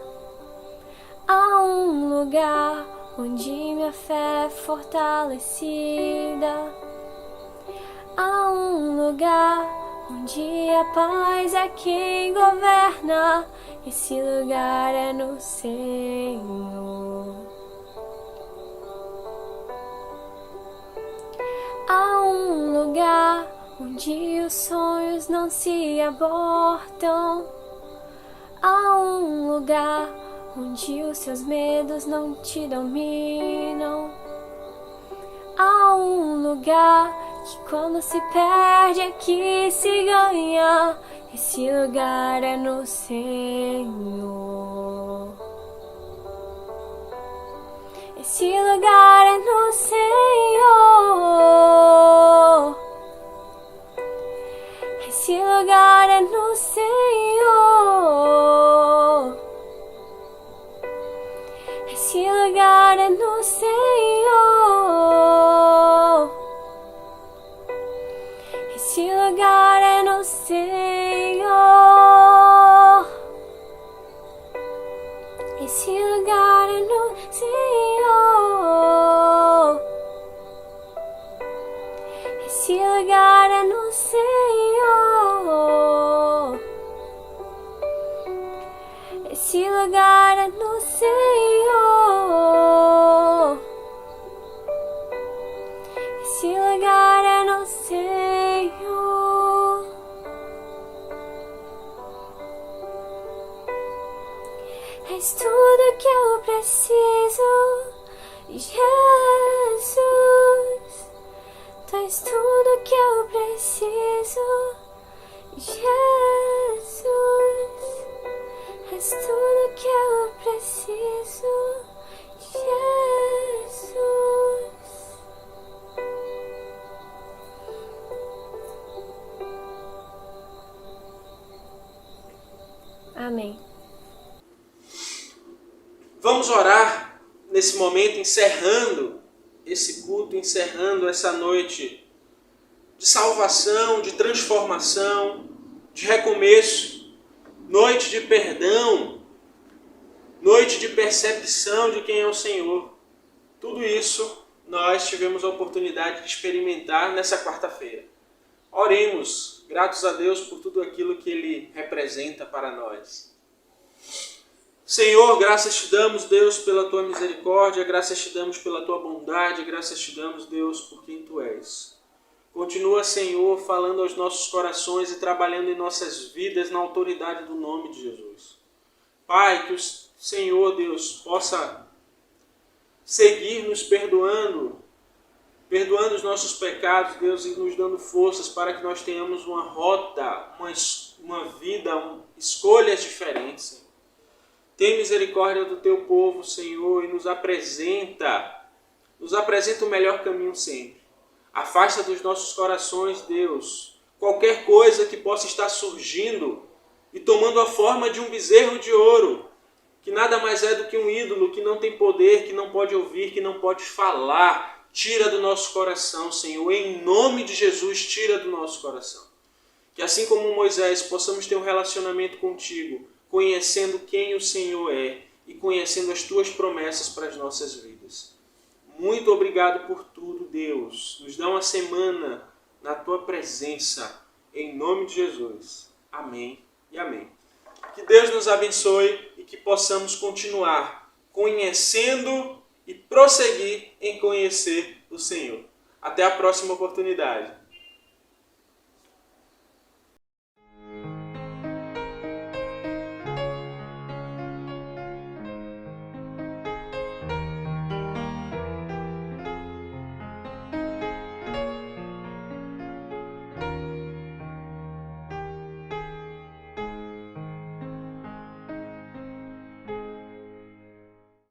Há um lugar onde minha fé é fortalecida. Há um lugar onde a paz é quem governa. Esse lugar é no Senhor. Há um lugar onde os sonhos não se abortam. Há um lugar onde os seus medos não te dominam. Há um lugar que quando se perde é que se ganha. Esse lugar é no Senhor. Esse lugar é no Senhor. Esse lugar é no Senhor. Esse lugar é no Senhor. Esse lugar é no Senhor. Esse lugar é no Senhor. Esse lugar é no Senhor. Esse lugar é no Senhor. Esse lugar é no Senhor. És tudo que eu preciso, Jesus. Tu és tudo que eu preciso, Jesus. És tudo que eu preciso, Jesus. Amém. Vamos orar nesse momento, encerrando esse culto, encerrando essa noite de salvação, de transformação, de recomeço, noite de perdão, noite de percepção de quem é o Senhor. Tudo isso nós tivemos a oportunidade de experimentar nessa quarta-feira. Oremos, gratos a Deus por tudo aquilo que Ele representa para nós. Senhor, graças te damos, Deus, pela Tua misericórdia, graças te damos pela Tua bondade, graças te damos, Deus, por quem Tu és. Continua, Senhor, falando aos nossos corações e trabalhando em nossas vidas na autoridade do nome de Jesus. Pai, que o Senhor, Deus, possa seguir nos perdoando os nossos pecados, Deus, e nos dando forças para que nós tenhamos uma rota, uma vida, escolhas diferentes, Senhor. Tem misericórdia do Teu povo, Senhor, e nos apresenta o melhor caminho sempre. Afasta dos nossos corações, Deus, qualquer coisa que possa estar surgindo e tomando a forma de um bezerro de ouro, que nada mais é do que um ídolo, que não tem poder, que não pode ouvir, que não pode falar. Tira do nosso coração, Senhor, em nome de Jesus, tira do nosso coração. Que assim como Moisés, possamos ter um relacionamento contigo, conhecendo quem o Senhor é e conhecendo as Tuas promessas para as nossas vidas. Muito obrigado por tudo, Deus. Nos dá uma semana na Tua presença, em nome de Jesus. Amém e amém. Que Deus nos abençoe e que possamos continuar conhecendo e prosseguir em conhecer o Senhor. Até a próxima oportunidade.